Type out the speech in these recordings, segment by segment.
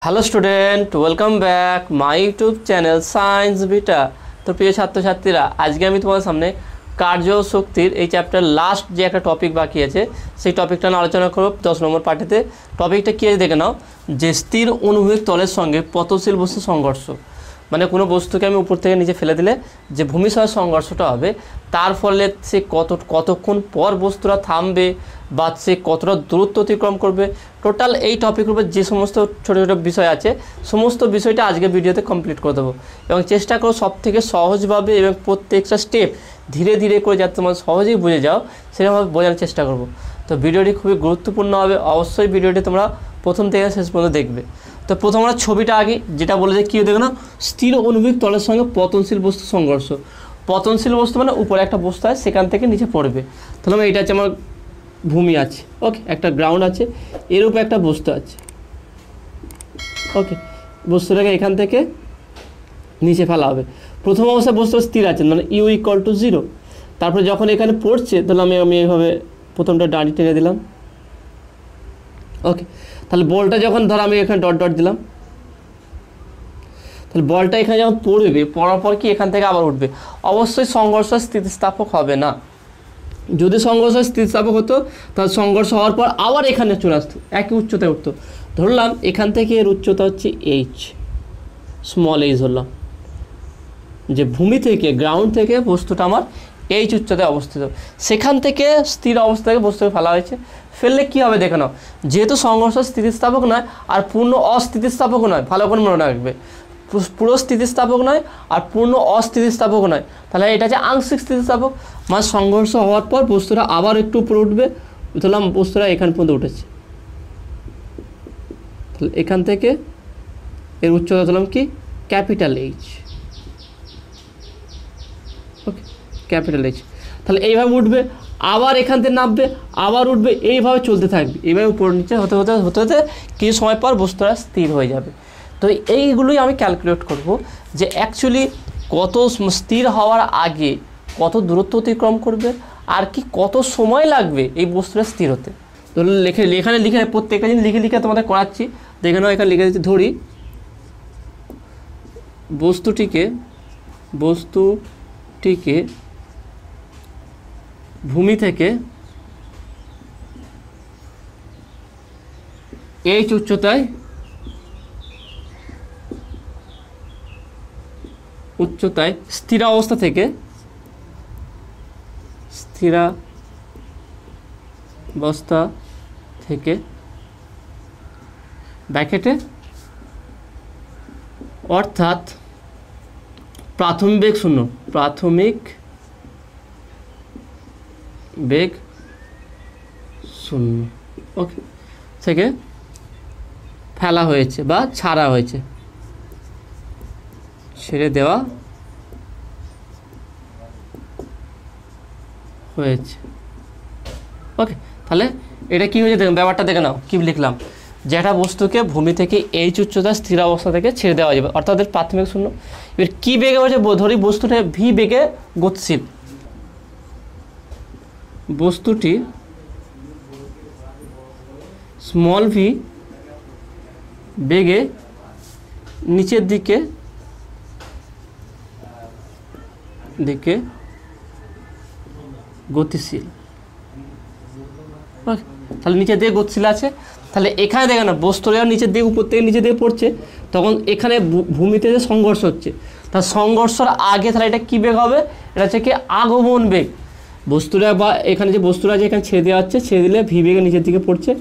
Hello student, welcome back my YouTube channel science beta. তো প্রিয় ছাত্রছাত্রীরা, আজকে আমি তোমাদের সামনে কার্যশক্তির এই চ্যাপ্টার লাস্ট যে একটা টপিক বাকি আছে সেই টপিকটা নিয়ে আলোচনা করব 10 নম্বর পার্টিতে। টপিকটা কী আছে দেখে নাও, যে স্থির অনুভূমিক তলের সঙ্গে পতনশীল বস্তুর সংঘর্ষ। মানে কোনো বস্তুকে আমি উপর থেকে নিচে ফেলে দিলে যে ভূমির সঙ্গে সংঘর্ষটা হবে, তার ফলে সে কতক্ষণ পর বস্তুটা থামবে বা সে কতটা দূরত্ব অতিক্রম করবে, টোটাল এই টপিকের উপর যে সমস্ত ছোটো ছোটো বিষয় আছে সমস্ত বিষয়টা আজকে ভিডিওতে কমপ্লিট করে দেবো। এবং চেষ্টা করো সব থেকে সহজভাবে এবং প্রত্যেকটা স্টেপ ধীরে ধীরে করে যাতে তোমরা সহজেই বুঝে যাও সেরকমভাবে বোঝানোর চেষ্টা করব। তো ভিডিওটি খুবই গুরুত্বপূর্ণ হবে, অবশ্যই ভিডিওটি তোমরা প্রথম থেকে শেষ পর্যন্ত দেখবে। তো প্রথম আমরা ছবিটা আগে যেটা বলে যে কী দেখো না, স্থির অনুভূমিক তলের সঙ্গে পতনশীল বস্তু সংঘর্ষ। পতনশীল বস্তু মানে উপরে একটা বস্তু আছে, সেখান থেকে নিচে পড়বে। তাহলে এইটা হচ্ছে আমার ভূমি আছে, ওকে, একটা গ্রাউন্ড আছে, এর উপরে একটা বস্তু আছে, ওকে। বস্তুটাকে এখান থেকে নিচে ফেলা হবে। প্রথম অবস্থায় বস্তু স্থির আছে, মানে ইউ ইকুয়াল টু 0। তারপরে যখন এখানে পড়ছে তাহলে আমি এইভাবে প্রথমটা ডাঁড়ি টেনে দিলাম, ওকে। তাহলে বলটা যখন ধর আমি এখানে ডট ডট দিলাম, তাহলে বলটা এখানে যখন পড়বে, পড়ার পর কি এখান থেকে আবার উঠবে। অবশ্যই সংঘর্ষ স্থিতিস্থাপক হবে না। যদি সংঘর্ষ স্থিতিস্থাপক হতো তাহলে সংঘর্ষ হওয়ার পর আবার এখানে চলে আসতো, একই উচ্চতায় উঠতো। ধরলাম এখান থেকে এর উচ্চতা হচ্ছে এইচ, স্মল এইচ ধরলাম, যে ভূমি থেকে গ্রাউন্ড থেকে বস্তুটা আমার এইচ উচ্চতায় অবস্থিত। সেখান থেকে স্থির অবস্থা থেকে বস্তুকে ফেলা হয়েছে। ফেললে কী হবে দেখে নাও, যেহেতু সংঘর্ষ স্থিতিস্থাপক নয় আর পূর্ণ অস্থিতিস্থাপক নয়, ভালো করে মনে রাখবে, পুরো স্থিতিস্থাপক নয় আর পূর্ণ অস্থিতিস্থাপক নয়, তাহলে এটা হচ্ছে আংশিক স্থিতিস্থাপক। মানে সংঘর্ষ হওয়ার পর বস্তুটা আবার একটু উপরে উঠবে। ধরলাম বস্তুটা এখান পর্যন্ত উঠেছে, তাহলে এখান থেকে এর উচ্চতা ধরলাম কি ক্যাপিটাল এইচ, ওকে, ক্যাপিটাল এইচ। তাহলে এইভাবে উঠবে, আবার এখান থেকে নামবে, আবার উঠবে, এইভাবে চলতে থাকবে। এইভাবে উপর নিচে হতে হতে হতে হতে কিছু সময় পর বস্তুটা স্থির হয়ে যাবে। তো এইগুলোই আমি ক্যালকুলেট করব যে অ্যাকচুয়ালি কত স্থির হওয়ার আগে কত দূরত্ব অতিক্রম করবে আর কি কত সময় লাগবে এই বস্তুটা স্থির হতে। তো এখানে লিখে প্রত্যেকটা জিনিস লিখে লিখে তোমাদের করাচ্ছি, দেখে নাও। এখানে লিখে দিচ্ছি, ধরি বস্তুটিকে ভূমি থেকে এইচ উচ্চতায় স্থিরাবস্থা থেকে ব্র্যাকেটে অর্থাৎ প্রাথমিক বেগ শূন্য, ওকে, থেকে ফেলা হয়েছে বা ছাড়া হয়েছে, ছেড়ে দেওয়া হয়েছে, ওকে। তাহলে এটা কী হয়েছে দেখুন, ব্যাপারটা দেখে নাও কী লিখলাম, যে একটা বস্তুকে ভূমি থেকে এইচ উচ্চতা স্থির অবস্থা থেকে ছেড়ে দেওয়া যাবে, অর্থাৎ প্রাথমিক শূন্য। এবার কী বেগে হচ্ছে, ধরি বস্তুটা ভি বেগে গতিশীল, বস্তুটি স্মল ভি বেগে নিচের দিকে গতিশীল, তাহলে নিচের দিকে গতিশীল আছে। তাহলে এখানে দেখে না বস্তুটা নিচের দিকে উপর থেকে নিচের দিকে পড়ছে, তখন এখানে ভূমিতে যে সংঘর্ষ হচ্ছে, তার সংঘর্ষের আগে তাহলে এটা কী বেগ হবে, এটা হচ্ছে কি আগমন বেগ। বস্তুটা বা এখানে যে বস্তুটা যে এখানে ছেড়ে দেওয়া হচ্ছে, ছেড়ে দিলে ভি বেগে নিচের দিকে পড়ছে,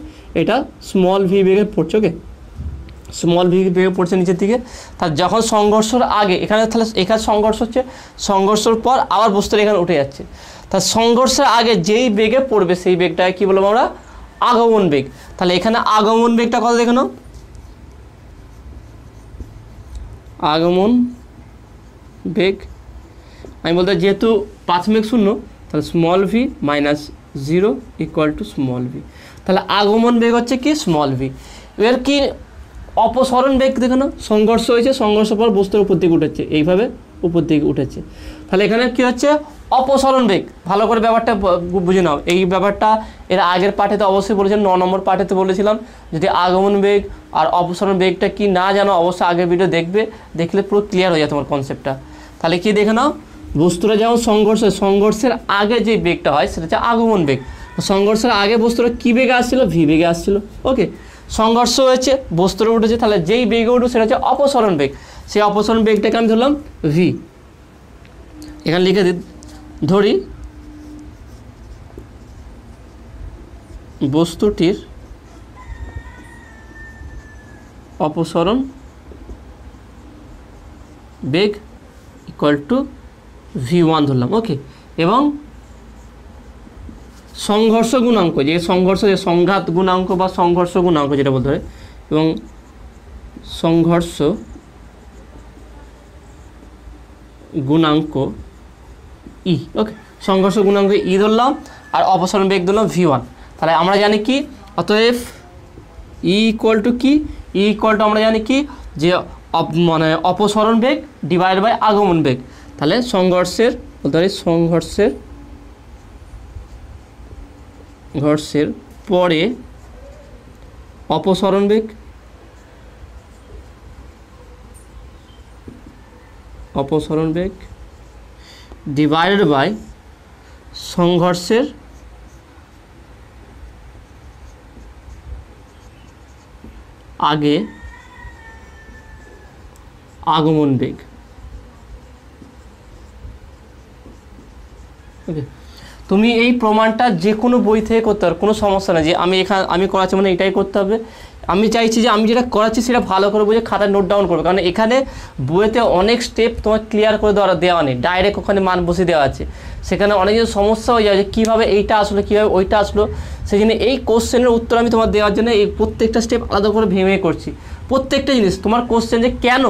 এটা স্মল ভি বেগে পড়ছে, ওকে, স্মল ভি বেগে পড়ছে নিচের দিকে। তার যখন সংঘর্ষের আগে এখানে, তাহলে এখানে সংঘর্ষ হচ্ছে, সংঘর্ষের পর আবার বস্তুটা এখানে উঠে যাচ্ছে। তার সংঘর্ষের আগে যেই বেগে পড়বে সেই বেগটাকে কী বলবো আমরা, আগমন বেগ। তাহলে এখানে আগমন বেগটা কত দেখে নাও, আগমন বেগ আমি বলতে যেহেতু প্রাথমিক শূন্য, তাহলে small V minus 0 equal to small V. তাহলে আগমন বেগ হচ্ছে কি স্মল ভি। এর কি অপসরণ বেগ দেখে নাও, সংঘর্ষ হয়েছে, সংঘর্ষ পর বস্তুর উপর দিকে উঠেছে, এইভাবে উপর দিকে উঠেছে। তাহলে এখানে কী হচ্ছে, অপসরণ বেগ, ভালো করে ব্যাপারটা বুঝে নাও। এই ব্যাপারটা এর আগের পাঠে তো অবশ্যই বলেছিলাম, 9 নম্বর পাঠে তো বলেছিলাম। যদি আগমন বেগ আর অপসরণ বেগটা কি না জানো অবশ্যই আগের ভিডিও দেখবে, দেখলে পুরো ক্লিয়ার হয়ে যায় তোমার কনসেপ্টটা। তাহলে কি দেখে নাও, বস্তুটা যেমন সংঘর্ষের আগে যে বেগটা হয় সেটা হচ্ছে আগমন বেগ। সংঘর্ষের আগে বস্তুটা কী বেগে আসছিল? ভি বেগে আসছিল। ওকে, সংঘর্ষ হয়েছে, বস্তুটা উঠেছে, তাহলে যেই বেগে উঠবে সেটা হচ্ছে অপসরণ বেগ। সেই অপসরণ বেগটাকে আমি ধরলাম ভি, এখানে লিখে ধরি বস্তুটির অপসরণ বেগ ইকুয়াল টু v1 ধরলাম। ওকে, এবং সংঘর্ষ গুণাঙ্ক, যে সংঘাত গুণাঙ্ক বা সংঘর্ষ গুণাঙ্ক যেটা বলতে হয়, এবং সংঘর্ষ গুণাঙ্ক ই। ওকে, সংঘর্ষ গুণাঙ্ক ই ধরলাম আর অপসরণ বেগ ধরলাম v1। তাহলে আমরা জানি কি, অতএব ই ইকুয়াল টু কি, ই ইকুয়াল টু আমরা জানি কি যে মানে অপসরণ বেগ ডিভাইড বাই আগমন বেগ। তাহলে সংঘর্ষের বলতে পারি সংঘর্ষের পরে অপসরণ বেগ ডিভাইডেড বাই সংঘর্ষের আগে আগমন বেগ। ওকে, তুমি এই প্রমাণটা যে কোনো বই থেকে করতে পারো, কোনো সমস্যা নেই। যে আমি করাচ্ছি মানে এটাই করতে হবে, আমি চাইছি যে আমি যেটা করাচ্ছি সেটা ভালো করে বুঝে খাতায় নোট ডাউন করবে, কারণ এখানে বইয়েতে অনেক স্টেপ তোমার ক্লিয়ার করে দেওয়া নেই, ডাইরেক্ট ওখানে মান বসে দেওয়া আছে। সেখানে অনেক কিছু সমস্যা হয়ে যায় যে কীভাবে এইটা আসলো, কীভাবে ওইটা আসলো। সেই জন্য এই কোশ্চেনের উত্তর আমি তোমার দেওয়ার জন্য এই প্রত্যেকটা স্টেপ আলাদা করে ভেঙে করছি। প্রত্যেকটা জিনিস তোমার কোশ্চেন যে কেন,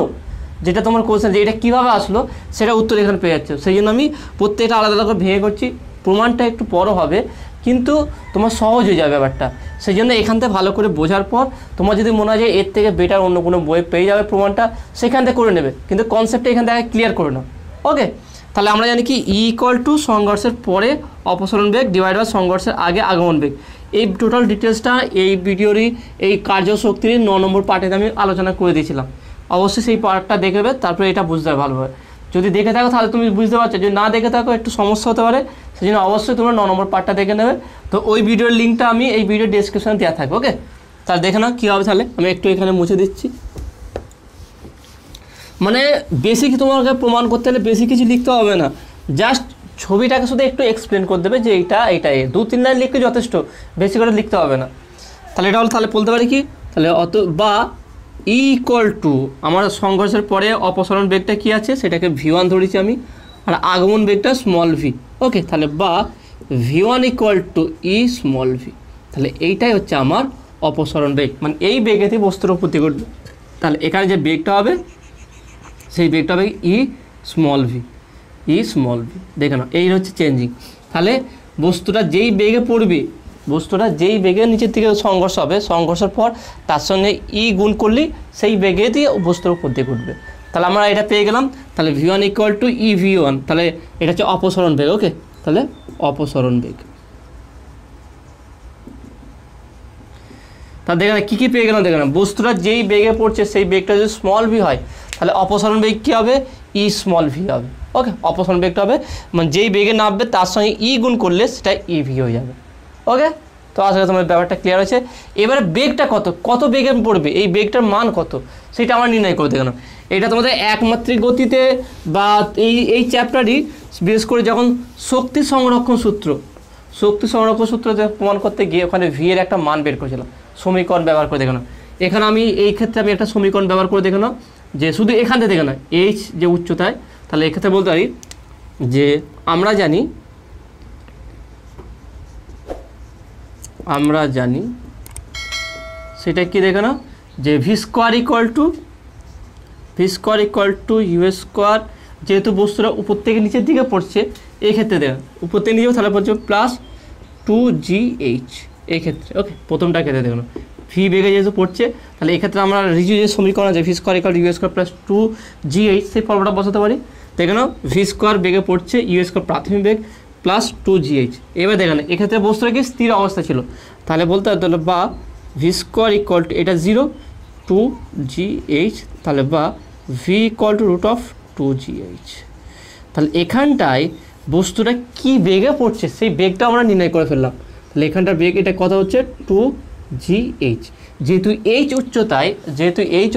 যেটা তোমার কোশ্চেন যে এটা কীভাবে আসলো সেটা উত্তর এখানে পেয়ে যাচ্ছে। সেই জন্য আমি প্রত্যেকটা আলাদা আলাদা করে ভেঙে করছি। প্রমাণটা একটু বড় হবে কিন্তু তোমার সহজ হয়ে যাবে ব্যাপারটা। সেই জন্য এখান থেকে ভালো করে বোঝার পর তোমার যদি মনে হয় যে এর থেকে বেটার অন্য কোনো বই পেয়ে যাবে প্রমাণটা, সেখান থেকে করে নেবে, কিন্তু কনসেপ্টটা এখান থেকে ক্লিয়ার করে নাও। ওকে, তাহলে আমরা জানি কি ই ইকুয়াল টু সংঘর্ষের পরে অপসরণ বেগ ডিভাইড বাই সংঘর্ষের আগে আগমন বেগ। এই টোটাল ডিটেলসটা এই ভিডিওরই এই কার্যশক্তির 9 নম্বর পার্টে আমি আলোচনা করে দিয়েছিলাম। অবশ্যই সেই পার্টটা দেখে নেবে, তারপরে এটা বুঝতে হবে ভালোভাবে। যদি দেখে থাকো তাহলে তুমি বুঝতে পারছো, যদি না দেখে থাকো একটু সমস্যা হতে পারে, সেই জন্য অবশ্যই তোমরা 9 নম্বর পার্টটা দেখে নেবে। তো ওই ভিডিওর লিঙ্কটা আমি এই ভিডিও ডেসক্রিপশনে দেওয়া থাকবে। ওকে, তাহলে দেখে নাও কী হবে। তাহলে আমি একটু এখানে মুছে দিচ্ছি। মানে বেশি তোমাকে প্রমাণ করতে হলে বেশি কিছু লিখতে হবে না, জাস্ট ছবিটাকে শুধু একটু এক্সপ্লেন করে দেবে যে এইটা 2-3 লাইন লিখতে যথেষ্ট, বেশি করে লিখতে হবে না। তাহলে এটা হলো, তাহলে বলতে পারি কি, তাহলে বা ই ইকুয়াল টু আমার সংঘর্ষের পরে অপসরণ বেগটা কী আছে সেটাকে v1 ধরেছি আমি, আর আগমন বেগটা স্মল ভি। ওকে, তাহলে বা v1 equal to E small V. তাহলে এইটাই হচ্ছে আমার অপসরণ বেগ, মানে এই বেগেতে বস্তুর উপস্থিতি ঘটবে। তাহলে এখানে যে বেগটা হবে সেই বেগটা হবে ই স্মল ভি। দেখে নাও, এই হচ্ছে চেঞ্জিং। তাহলে বস্তুটা যেই বেগে পড়বে, বস্তুটা যেই বেগে নিচের দিকে সংঘর্ষ হবে, সংঘর্ষের পর তার সঙ্গে ই গুণ করলেই সেই বেগে দিয়ে বস্তুর উপর দিয়ে ঘটবে। তাহলে আমরা এটা পেয়ে গেলাম। তাহলে v1 equal to E v1, তাহলে এটা হচ্ছে অপসরণ বেগ। ওকে, তাহলে অপসরণ বেগ। তা দেখে না কী কী পেয়ে গেলাম, দেখে না বস্তুটা যেই বেগে পড়ছে সেই বেগটা যদি স্মল ভি হয় তাহলে অপসরণ বেগ কী হবে, ই স্মল ভি হবে। ওকে, অপসরণ বেগটা হবে মানে যেই বেগে নামবে তার সঙ্গে ই গুণ করলে সেটা ই ভি হয়ে যাবে। ওকে, তো আজকে তোমার ব্যাপারটা ক্লিয়ার হয়েছে। এবারে বেগটা কত বেগে পড়বে, এই বেগটার মান কত সেটা আমরা নির্ণয় করে দেখো না। এটা তোমাদের একমাত্রিক গতিতে বা এই চ্যাপ্টারই বিশেষ করে যখন শক্তি সংরক্ষণ সূত্র প্রমাণ করতে গিয়ে ওখানে ভি এর একটা মান বের করেছিলাম, সমীকরণ ব্যবহার করে দেখো না। এখানে আমি এই ক্ষেত্রে আমি একটা সমীকরণ ব্যবহার করে দেখো না, যে শুধু এখান থেকে দেখো না এইচ যে উচ্চতায়, তাহলে এক্ষেত্রে বলতে পারি যে আমরা জানি সেটা কি দেখো না, যে V square equal to U square, যেহেতু বস্তুটা উপর থেকে নিচের দিকে পড়ছে এই ক্ষেত্রে দেখো উপর থেকে নিচেও তাহলে পড়ছে প্লাস 2gh এই ক্ষেত্রে। ওকে, প্রথমটার ক্ষেত্রে দেখুন ভি বেগে যেহেতু পড়ছে তাহলে এক্ষেত্রে আমরা রিজু যে সমীকরণ আছে V square equal to U square plus 2gh সেই ফর্মুলাটা বসাতে পারি। দেখে নাও ভি স্কোয়ার বেগে পড়ছে ইউ স্কোয়ার প্রাথমিক বেগ প্লাস 2gh। এবার দেখে নাও এক্ষেত্রে বস্তুটা কি স্থির অবস্থা ছিল, তাহলে বলতে হবে তাহলে বা ভি স্কোয়ার ইকুয়াল টু এটা 0 2gh, তাহলে বা V equal to root of 2gh। তাহলে এখানটায় বস্তুটা কি বেগে পড়ছে সেই বেগটা আমরা নির্ণয় করে ফেললাম। তাহলে এখানটার বেগ এটা কত হচ্ছে 2gh। যেহেতু এইচ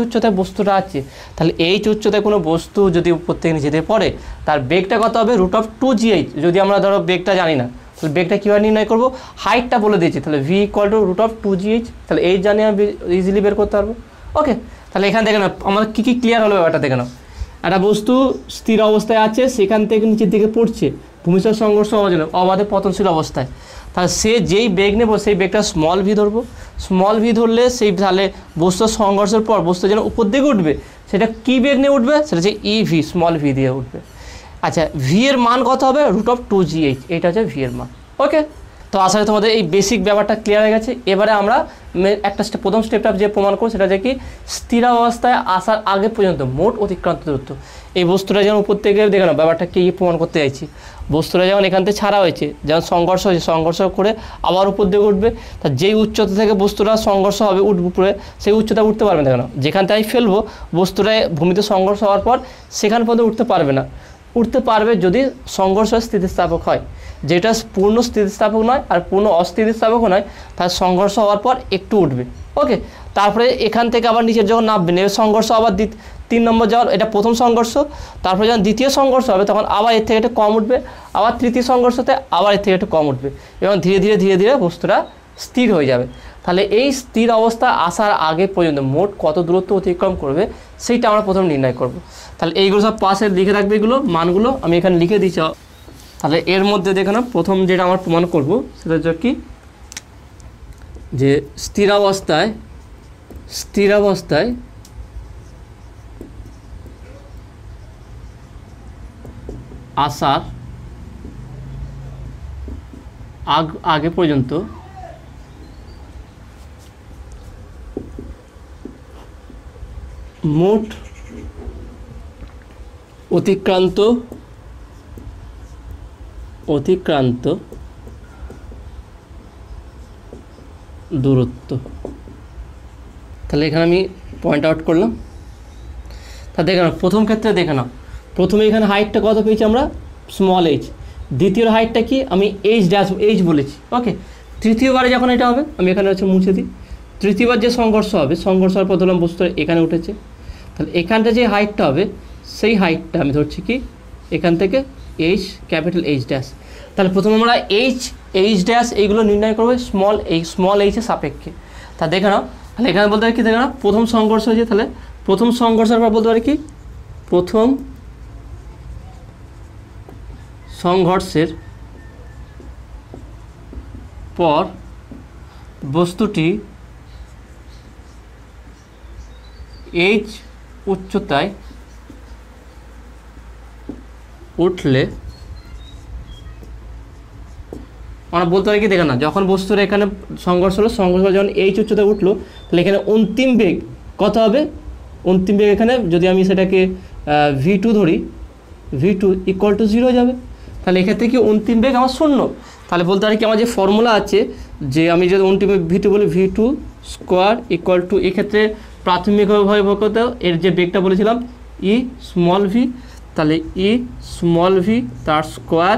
উচ্চতায় বস্তুটা আছে, তাহলে এইচ উচ্চতায় কোনো বস্তু যদি উপর থেকে নিচেতে পড়ে তার বেগটা কত হবে রুট অফ 2gh। যদি আমরা ধরো বেগটা জানি না তাহলে বেগটা কীভাবে নির্ণয় করবো, হাইটটা বলে দিয়েছি, তাহলে V equal to root of 2gh, তাহলে এইচ জানি আমি ইজিলি বের করতে পারবো। ওকে, তাহলে এখান থেকে না আমার কী কী ক্লিয়ার হলো ব্যাপারটা দেখে নাও। একটা বস্তু স্থির অবস্থায় আছে, সেখান থেকে নিচের দিকে পড়ছে ভূমিসার সংঘর্ষ অবাধে পতনশীল অবস্থায়, তাহলে সে যেই বেগ নেব সেই বেগটা স্মল ভি ধরবো। স্মল ভি ধরলে সেই তাহলে বস্তুর সংঘর্ষের পর বস্তু যেন উপর দিকে উঠবে সেটা কী বেগ নিয়ে উঠবে, সেটা হচ্ছে ই ভি, স্মল ভি দিয়ে উঠবে। আচ্ছা, ভি এর মান কত হবে রুট অফ 2gh, এইটা হচ্ছে ভি এর মান। ওকে, তো আসলে তোমাদের এই বেসিক ব্যাপারটা ক্লিয়ার হয়ে গেছে। এবারে আমরা একটা প্রথম স্টেপটা যে প্রমাণ করবো সেটা হচ্ছে কি স্থিরাবস্থায় আসার আগে পর্যন্ত মোট অতিক্রান্ত দূরত্ব। এই বস্তুটা যেমন উপর থেকে দেখে না ব্যাপারটা কি প্রমাণ করতে চাইছি, বস্তুটা যেমন এখান থেকে ছাড়া হয়েছে, যেমন সংঘর্ষ হয়েছে, সংঘর্ষ করে আবার উপর দিকে উঠবে, তা যেই উচ্চতা থেকে বস্তুটা সংঘর্ষ হবে উঠবে উপরে, সেই উচ্চতা উঠতে পারবে না। কেন, যেখান থেকে ফেলবো বস্তুটায় ভূমিতে সংঘর্ষ হওয়ার পর সেখান পর্যন্ত উঠতে পারবে না। উঠতে পারবে যদি সংঘর্ষ স্থিতিস্থাপক হয়, যেটা পূর্ণ স্থিতিস্থাপক নয় আর পূর্ণ অস্থিতিস্থাপকও নয়, তার সংঘর্ষ হওয়ার পর একটু উঠবে। ওকে, তারপরে এখান থেকে আবার নিচের যখন নামবে এর সংঘর্ষ আবার 3 নম্বর যাওয়ার, এটা প্রথম সংঘর্ষ, তারপরে যখন দ্বিতীয় সংঘর্ষ হবে তখন আবার এর থেকে একটু কম উঠবে, আবার তৃতীয় সংঘর্ষতে আবার এর থেকে একটু কম উঠবে, এবং ধীরে ধীরে বস্তুটা স্থির হয়ে যাবে। তাহলে এই স্থির অবস্থা আসার আগে পর্যন্ত মোট কত দূরত্ব অতিক্রম করবে সেইটা আমরা প্রথম নির্ণয় করব। তাহলে এইগুলো সব পাশে লিখে রাখবে, এগুলো মানগুলো আমি এখানে লিখে দিচ্ছি। তাহলে এর মধ্যে দেখে না প্রথম যেটা আমরা প্রমাণ করব সেটা হচ্ছে কি যে স্থিরাবস্থায় আসার আগে পর্যন্ত মোট অতিক্রান্ত দূরত্ব। তাহলে এখানে আমি পয়েন্ট আউট করলাম। তা দেখে নাও প্রথম ক্ষেত্রে দেখে নাও, প্রথমে এখানে হাইটটা কত পেয়েছি আমরা স্মল এইচ, দ্বিতীয় হাইটটা কি আমি এইচ বলেছি। ওকে, তৃতীয়বারে যখন এটা হবে আমি এখানে হচ্ছে মুছে দিই, তৃতীয়বার যে সংঘর্ষ হবে, সংঘর্ষ হওয়ার পর ধরলাম বস্তু এখানে উঠেছে, তাহলে এখানটা যে হাইটটা হবে সেই হাইটটা আমি ধরছি কি এখান থেকে এইচ, ক্যাপিটাল এইচ ড্যাশ। তাহলে প্রথমে আমরা এইচ ড্যাশ এইগুলো নির্ণয় করবো স্মল এইচের সাপেক্ষে। তা দেখে নাও, তাহলে এখানে বলতে পারি কি দেখে নাও প্রথম সংঘর্ষ হয়েছে, তাহলে প্রথম সংঘর্ষের পর বলতে পারি কি প্রথম সংঘর্ষের পর বস্তুটি এইচ উচ্চতায় উঠলে আমরা বলতে পারি কি দেখে না যখন বস্তুর এখানে সংঘর্ষ হলো, সংঘর্ষ যখন এইচ উচ্চতায় উঠলো তাহলে এখানে অন্তিম বেগ কত হবে, অন্তিম বেগ এখানে যদি আমি সেটাকে v2 ধরি, v2 ইকুয়াল টু 0 যাবে। তাহলে এক্ষেত্রে কি অন্তিম বেগ আমার শূন্য। তাহলে বলতে পারি কি আমার যে ফর্মুলা আছে যে আমি যদি অন্তিম v2 বলি v2 স্কোয়ার ইকুয়াল টু, এক্ষেত্রে প্রাথমিকভাবে এর যে বেগটা বলেছিলাম ই স্মল ভি, তাহলে ই স্মল ভি তার স্কোয়ার,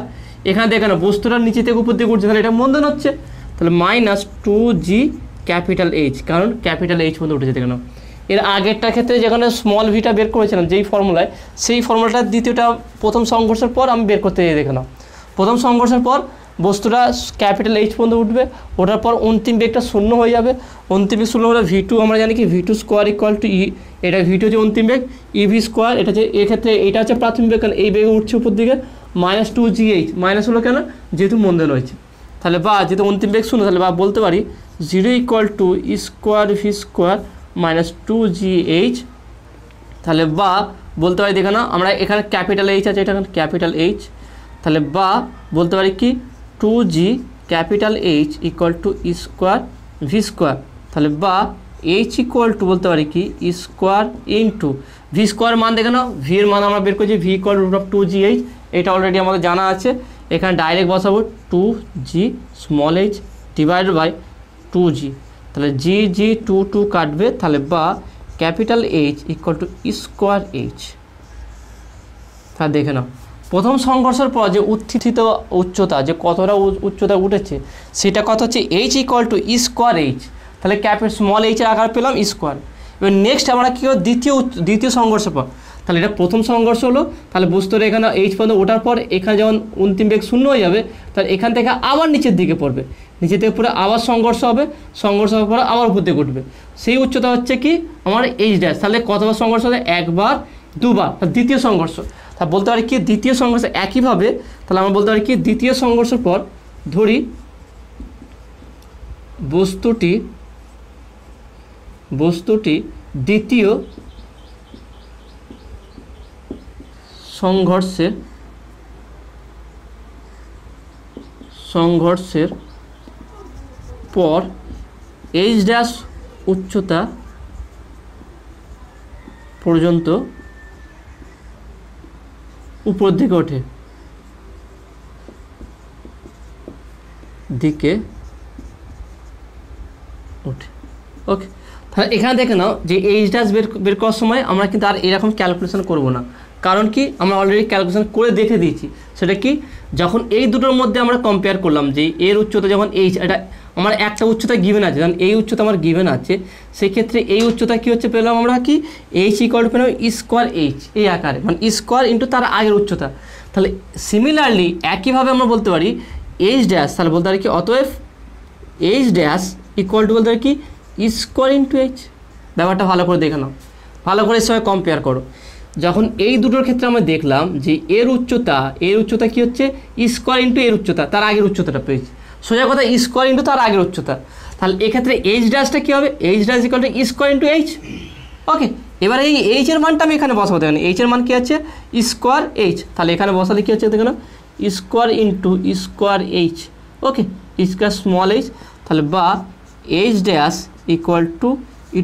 এখানে দেখে না বস্তুটার নিচে থেকে উপর দিকে উঠছে, তাহলে এটা মন্দন হচ্ছে, তাহলে মাইনাস 2g ক্যাপিটাল এইচ, কারণ ক্যাপিটাল এইচ পর্যন্ত উঠেছে। দেখে নাও এর আগেরটার ক্ষেত্রে যেখানে স্মল ভিটা বের করেছিলাম যেই ফর্মুলায়, সেই ফর্মুলাটা দ্বিতীয়টা প্রথম সংঘর্ষের পর আমি বের করতে যাই। দেখে নাও প্রথম সংঘর্ষের পর বস্তুটা ক্যাপিটাল এইচ পর্যন্ত উঠবে, ওঠার পর অন্তিম বেগটা শূন্য হয়ে যাবে, অন্তিম বেগ শূন্য হলে v2 আমরা জানি কি v2 স্কোয়ার ইকুয়াল টু ই, এটা v2 হচ্ছে অন্তিম বেগ, ইভি স্কোয়ার এটা হচ্ছে এক্ষেত্রে এটা হচ্ছে প্রাথমিক বেগ, কারণ এই বেগে উঠছে উপর দিকে, মাইনাস 2gh, মাইনাস হলো কেন যেহেতু মন্দন হয়েছে, তাহলে বা যেহেতু অন্তিম বেগ শূন্য, তাহলে বা বলতে পারি 0 equal to E square V square minus 2gh। তাহলে বা বলতে পারি দেখে না আমরা এখানে ক্যাপিটাল এইচ আছে, এটা ক্যাপিটাল এইচ, তাহলে বা বলতে পারি কি 2g capital H equal to E square V square, তাহলে বা এইচ ইকুয়াল টু বলতে পারি কি স্কোয়ার ইন্টু ভি স্কোয়ার মান দেখে নাও, ভি এর মান আমরা বের করছি V equal root of 2gh, এটা অলরেডি আমাদের জানা আছে। এখানে ডাইরেক্ট বসাবো 2g small H divided by 2g, তাহলে জি জি 2 কাটবে, তাহলে বা capital H equal to square H. তাহলে দেখে নাও প্রথম সংঘর্ষের পর যে উত্থিত উচ্চতা, যে কতটা উচ্চতা উঠেছে সেটা কত হচ্ছে H equal to square H, তাহলে স্মল এইচের আকার পেলাম স্কোয়ার। এবার নেক্সট আমরা কী হলো দ্বিতীয় সংঘর্ষের পর, তাহলে এটা প্রথম সংঘর্ষ হলো, তাহলে বুঝতে হবে এখানে এইচ পর্যন্ত ওঠার পর এখানে যখন অন্তিম বেগ শূন্য হয়ে যাবে, তাহলে এখান থেকে আবার নিচের দিকে পড়বে, নিচে থেকে পরে আবার সংঘর্ষ হবে, সংঘর্ষ হওয়ার পরে আবার উপর দিকে উঠবে, সেই উচ্চতা হচ্ছে কি আমার এইচ ড্যাশ। তাহলে কতবার সংঘর্ষ হবে? একবার দুবার, দ্বিতীয় সংঘর্ষ। তা বলতে পারি কি দ্বিতীয় সংঘর্ষ একইভাবে, তাহলে আমরা বলতে পারি কি দ্বিতীয় সংঘর্ষের পর ধরি বস্তুটি দ্বিতীয় সংঘর্ষের পর এইচ ড্যাশ উচ্চতা পর্যন্ত উপর দিকে ওঠে, ওকে। তাহলে এখানে দেখে নাও যে এইচ ড্যাশ বের করার সময় আমরা কিন্তু আর এরকম ক্যালকুলেশন করব না, কারণ কি আমরা অলরেডি ক্যালকুলেশন করে দেখে দিয়েছি। সেটা কি, যখন এই দুটোর মধ্যে আমরা কম্পেয়ার করলাম যে এর উচ্চতা যখন এইচ, এটা আমার একটা উচ্চতা গিভেন আছে, কারণ এই উচ্চতা আমার গিভেন আছে, সেক্ষেত্রে এই উচ্চতা কী হচ্ছে পেলাম আমরা কি এইচ ইকুয়াল টু পেলাম স্কোয়ার এইচ এই আকারে, মানে স্কোয়ার ইন্টু তার আগের উচ্চতা। তাহলে সিমিলারলি একইভাবে আমরা বলতে পারি এইচ ড্যাশ, তাহলে বলতে পারি কি অতএব এইচ ড্যাশ ইকুয়াল টু বলতে পারি কি স্কোয়ার ইন্টু এইচ। ব্যাপারটা ভালো করে দেখে নাও, ভালো করে এর সঙ্গে কম্পেয়ার করো। যখন এই দুটোর ক্ষেত্রে আমরা দেখলাম যে এর উচ্চতা কী হচ্ছে স্কোয়ার ইন্টু এর উচ্চতা, তার আগের উচ্চতাটা পেয়েছি, সোজা কথা স্কোয়ার ইন্টু তার আগের উচ্চতা। তাহলে এক্ষেত্রে এইচ ড্যাশটা কী হবে? H dash equal to square into H. Okay, এবার এই এইচের মানটা আমি এখানে বসাবো, দেখেন এইচের মান কী আছে স্কোয়ার এইচ, তাহলে এখানে বসালে কী হচ্ছে দেখেন স্কোয়ার ইন্টু স্কোয়ার এইচ, ওকে স্কোয়ার স্মল এইচ, তাহলে বা H dash equal two e⁴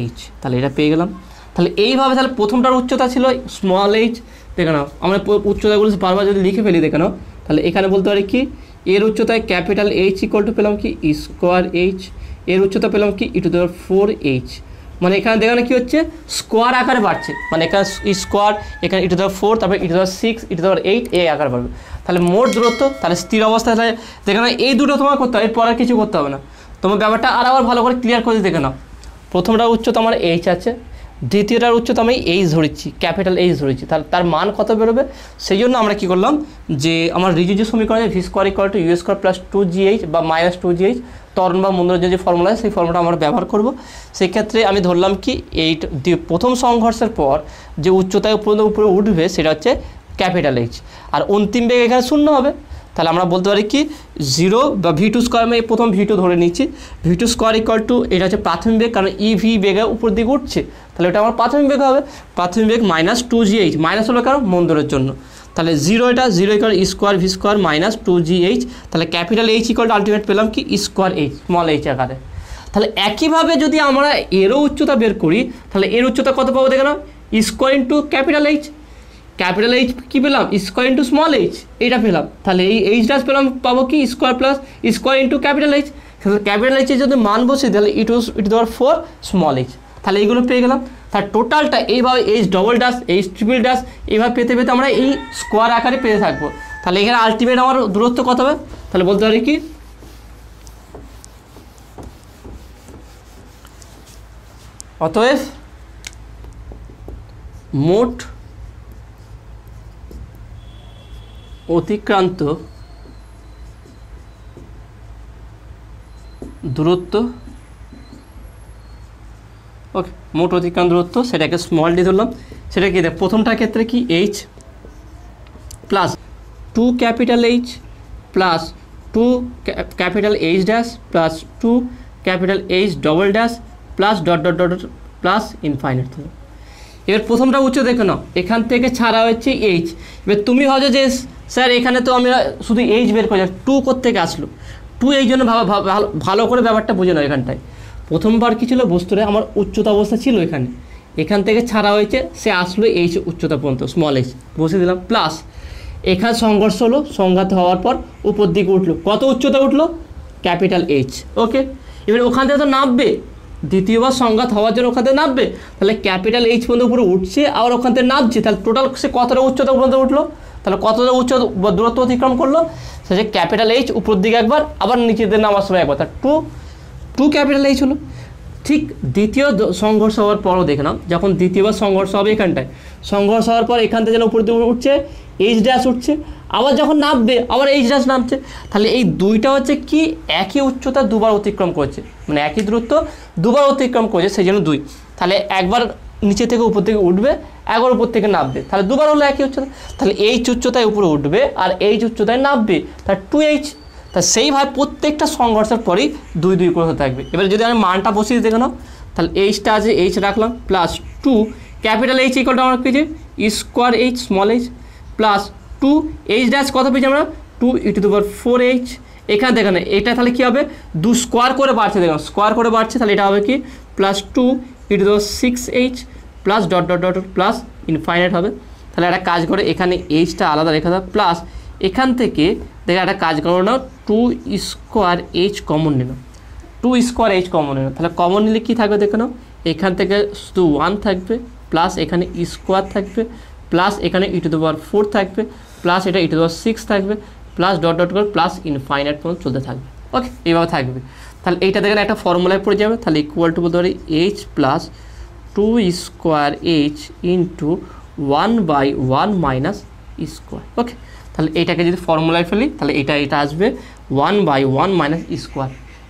H, তাহলে এটা পেয়ে গেলাম। তাহলে এইভাবে তাহলে প্রথমটার উচ্চতা ছিল স্মল এইচ, দেখে নাও আমরা উচ্চতাগুলো বারবার যদি লিখে ফেলি দেখে নাও, তাহলে এখানে বলতে পারি কি এর উচ্চতায় ক্যাপিটাল এইচ ইকুয়াল টু পেলাম কি স্কোয়ার এইচ, এর উচ্চতা পেলাম কি e⁴ এইচ, মানে এখানে দেখানো কি হচ্ছে স্কোয়ার আকারে বাড়ছে, মানে এখানে স্কোয়ার, এখানে e⁴, তারপরে e⁶, e�8 এই আকার বাড়বে। তাহলে মোট দূরত্ব, তাহলে স্থির অবস্থায় তাহলে দেখে নাও এই দুটো তোমার করতে হবে, এরপর আর কিছু করতে হবে না। তোমার ব্যাপারটা আবার ভালো করে ক্লিয়ার করে দেখে নাও। প্রথমটার উচ্চতা আমার এইচ আছে, দ্বিতীয়টার উচ্চতা আমি এইচ ধরেছি, ক্যাপিটাল এইচ ধরেছি, তাহলে তার মান কত বেরোবে? সেই জন্য আমরা কী করলাম যে আমার রিজিজু সমীকরণে V square equal to U square plus 2gh বা মাইনাস 2gh ত্বরণ বা মন্দনের যে ফর্মুলা আছে সেই ফর্মুলাটা আমরা ব্যবহার করব। সেক্ষেত্রে আমি ধরলাম কি এই প্রথম সংঘর্ষের পর যে উচ্চতায় উপরে উঠবে সেটা হচ্ছে ক্যাপিটাল এইচ, আর অন্তিম বেগ এখানে শূন্য হবে। তাহলে আমরা বলতে পারি কি 0 বা v2 স্কোয়ার, আমি প্রথম v2 ধরে নিচ্ছি, v2 স্কোয়ার ইকুয়াল টু এটা হচ্ছে প্রাথমিক বেগ, কারণ ইভি বেগে উপর দিকে উঠছে, তাহলে এটা আমার প্রাথমিক বেগ হবে, প্রাথমিক বেগ মাইনাস 2gh, মাইনাস হলো কারণ মন্দরের জন্য, তাহলে 0 equal square V square minus 2gh, তাহলে capital H equal two ultimate পেলাম কি স্কোয়ার এইচ স্মল এইচ আকারে। তাহলে একইভাবে যদি আমরা এরও উচ্চতা বের করি, তাহলে এর উচ্চতা কত পাবো দেখে নাও square into capital H, capital H কী পেলাম স্কোয়ার ইন্টু স্মল এইচ, এইটা পেলাম, তাহলে এই এইচ ড্যাশ পেলাম পাবো কি square plus square into capital H, capital এইচের যদি মান বসে তাহলে e⁴ স্মল এইচ, তাহলে এইগুলো পেয়ে গেলাম। তার টোটালটা এইভাবে H double dash H triple dash এইভাবে পেতে পেতে আমরা এই স্কোয়ার আকারে পেয়ে থাকবো। তাহলে এখানে আলটিমেট আমার দূরত্ব কত হবে? তাহলে বলতে পারি কি অতএব মোট অতিক্রান্ত দূরত্ব, ওকে মোট অতিক্রান্ত দূরত্ব সেটাকে স্মল ডি ধরলাম, সেটা কি দেখ প্রথমটার ক্ষেত্রে কি H plus 2 capital H plus 2 capital H dash plus 2 capital H double dash plus dot dot dot plus infinite. এবার প্রথমটা উচ্চ দেখে নাও, এখান থেকে ছাড়া হচ্ছে এইচ। এবার তুমি ভাবছো যে স্যার এখানে তো আমরা শুধু এইচ বের করে 2 কোত্থেকে আসলো, 2 এই জন্য ভালো করে ব্যাপারটা বুঝে নাও। এখানটায় প্রথমবার কী ছিল, বস্তুটা আমার উচ্চতা অবস্থা ছিল এখানে, এখান থেকে ছাড়া হয়েছে, সে আসলো এইচ উচ্চতা পর্যন্ত, স্মল এইচ বসে দিলাম, প্লাস এখানে সংঘর্ষ হলো, সংঘাত হওয়ার পর উপর দিকে উঠলো, কত উচ্চতা উঠলো, ক্যাপিটাল এইচ। ওকে, এবার ওখান থেকে তো নামবে, দ্বিতীয়বার সংঘাত হওয়ার জন্য ওখান থেকে নামবে, তাহলে ক্যাপিটাল এইচ পর্যন্ত উপরে উঠছে, আবার ওখান থেকে নামছে, তাহলে টোটাল সে কতটা উচ্চতা পর্যন্ত উঠলো, তাহলে কতটা দূরত্ব অতিক্রম করলো, সে যে ক্যাপিটাল এইচ উপর দিকে একবার, আবার নিচের দিকে নামার সময় একবার, তার টু ক্যাপিটাল এইচ হলো। ঠিক দ্বিতীয় সংঘর্ষ হওয়ার পরও দেখে নাও, যখন দ্বিতীয়বার সংঘর্ষ হবে এখানটায়, সংঘর্ষ হওয়ার পর এখান থেকে যেন উপর দিকে উঠছে, এইচ ড্যাশ উঠছে, আবার যখন নামবে আবার এইচ ড্যাশ নামছে, তাহলে এই দুইটা হচ্ছে কি একই উচ্চতা দুবার অতিক্রম করছে, মানে একই দূরত্ব দুবার অতিক্রম করছে, সেই জন্য দুই। তাহলে একবার নিচে থেকে উপর থেকে উঠবে, একবার উপর থেকে নামবে, তাহলে দুবার হলো একই উচ্চতা, তাহলে এইচ উচ্চতায় উপরে উঠবে আর এইচ উচ্চতায় নামবে, তাহলে 2h। তা সেইভাবে প্রত্যেকটা সংঘর্ষের পরেই 2 2 করে হতে থাকবে। এবার যদি আমি মানটা বসিয়ে দেখে নাও, তাহলে এইচটা আছে, এইচ রাখলাম, প্লাস 2 ক্যাপিটাল এইচ ইকুয়ালটা আমরা পেয়েছি square H small H, plus 2 H dash কত পেয়েছি আমরা 2 e⁴h। এখানে দেখেন এটা তাহলে কী হবে, 2 স্কোয়ার করে বাড়ছে, দেখুন স্কোয়ার করে বাড়ছে, তাহলে এটা হবে কি plus 2 e⁻�6h plus dot dot dot plus infinite হবে। তাহলে একটা কাজ করে এখানে এইচটা আলাদা রেখে দাও, প্লাস এখান থেকে দেখে একটা কাজ করো না, 2 স্কোয়ার এইচ কমন নিল, 2 স্কোয়ার এইচ কমন নিল, তাহলে কমন নিলে কী থাকবে দেখে নাও, এখান থেকে শুধু 1 থাকবে, প্লাস এখানে স্কোয়ার থাকবে, প্লাস এখানে e⁴ থাকবে, প্লাস এটা e⁻�6 থাকবে, প্লাস ডট ডট করে প্লাস ইনফাইনাইট পর্যন্ত চলতে থাকবে। ওকে, এইভাবে থাকবে। তাহলে এইটা দেখেন একটা ফর্মুলায় পড়ে যাবে, তাহলে ইকুয়াল টু বলতে পারি H plus 2 square H into 1/1 minus square. Okay, তাহলে এইটাকে যদি ফর্মুলায় ফেলি, তাহলে এটা আসবে 1/1 মাইনাস স্কোয়ার।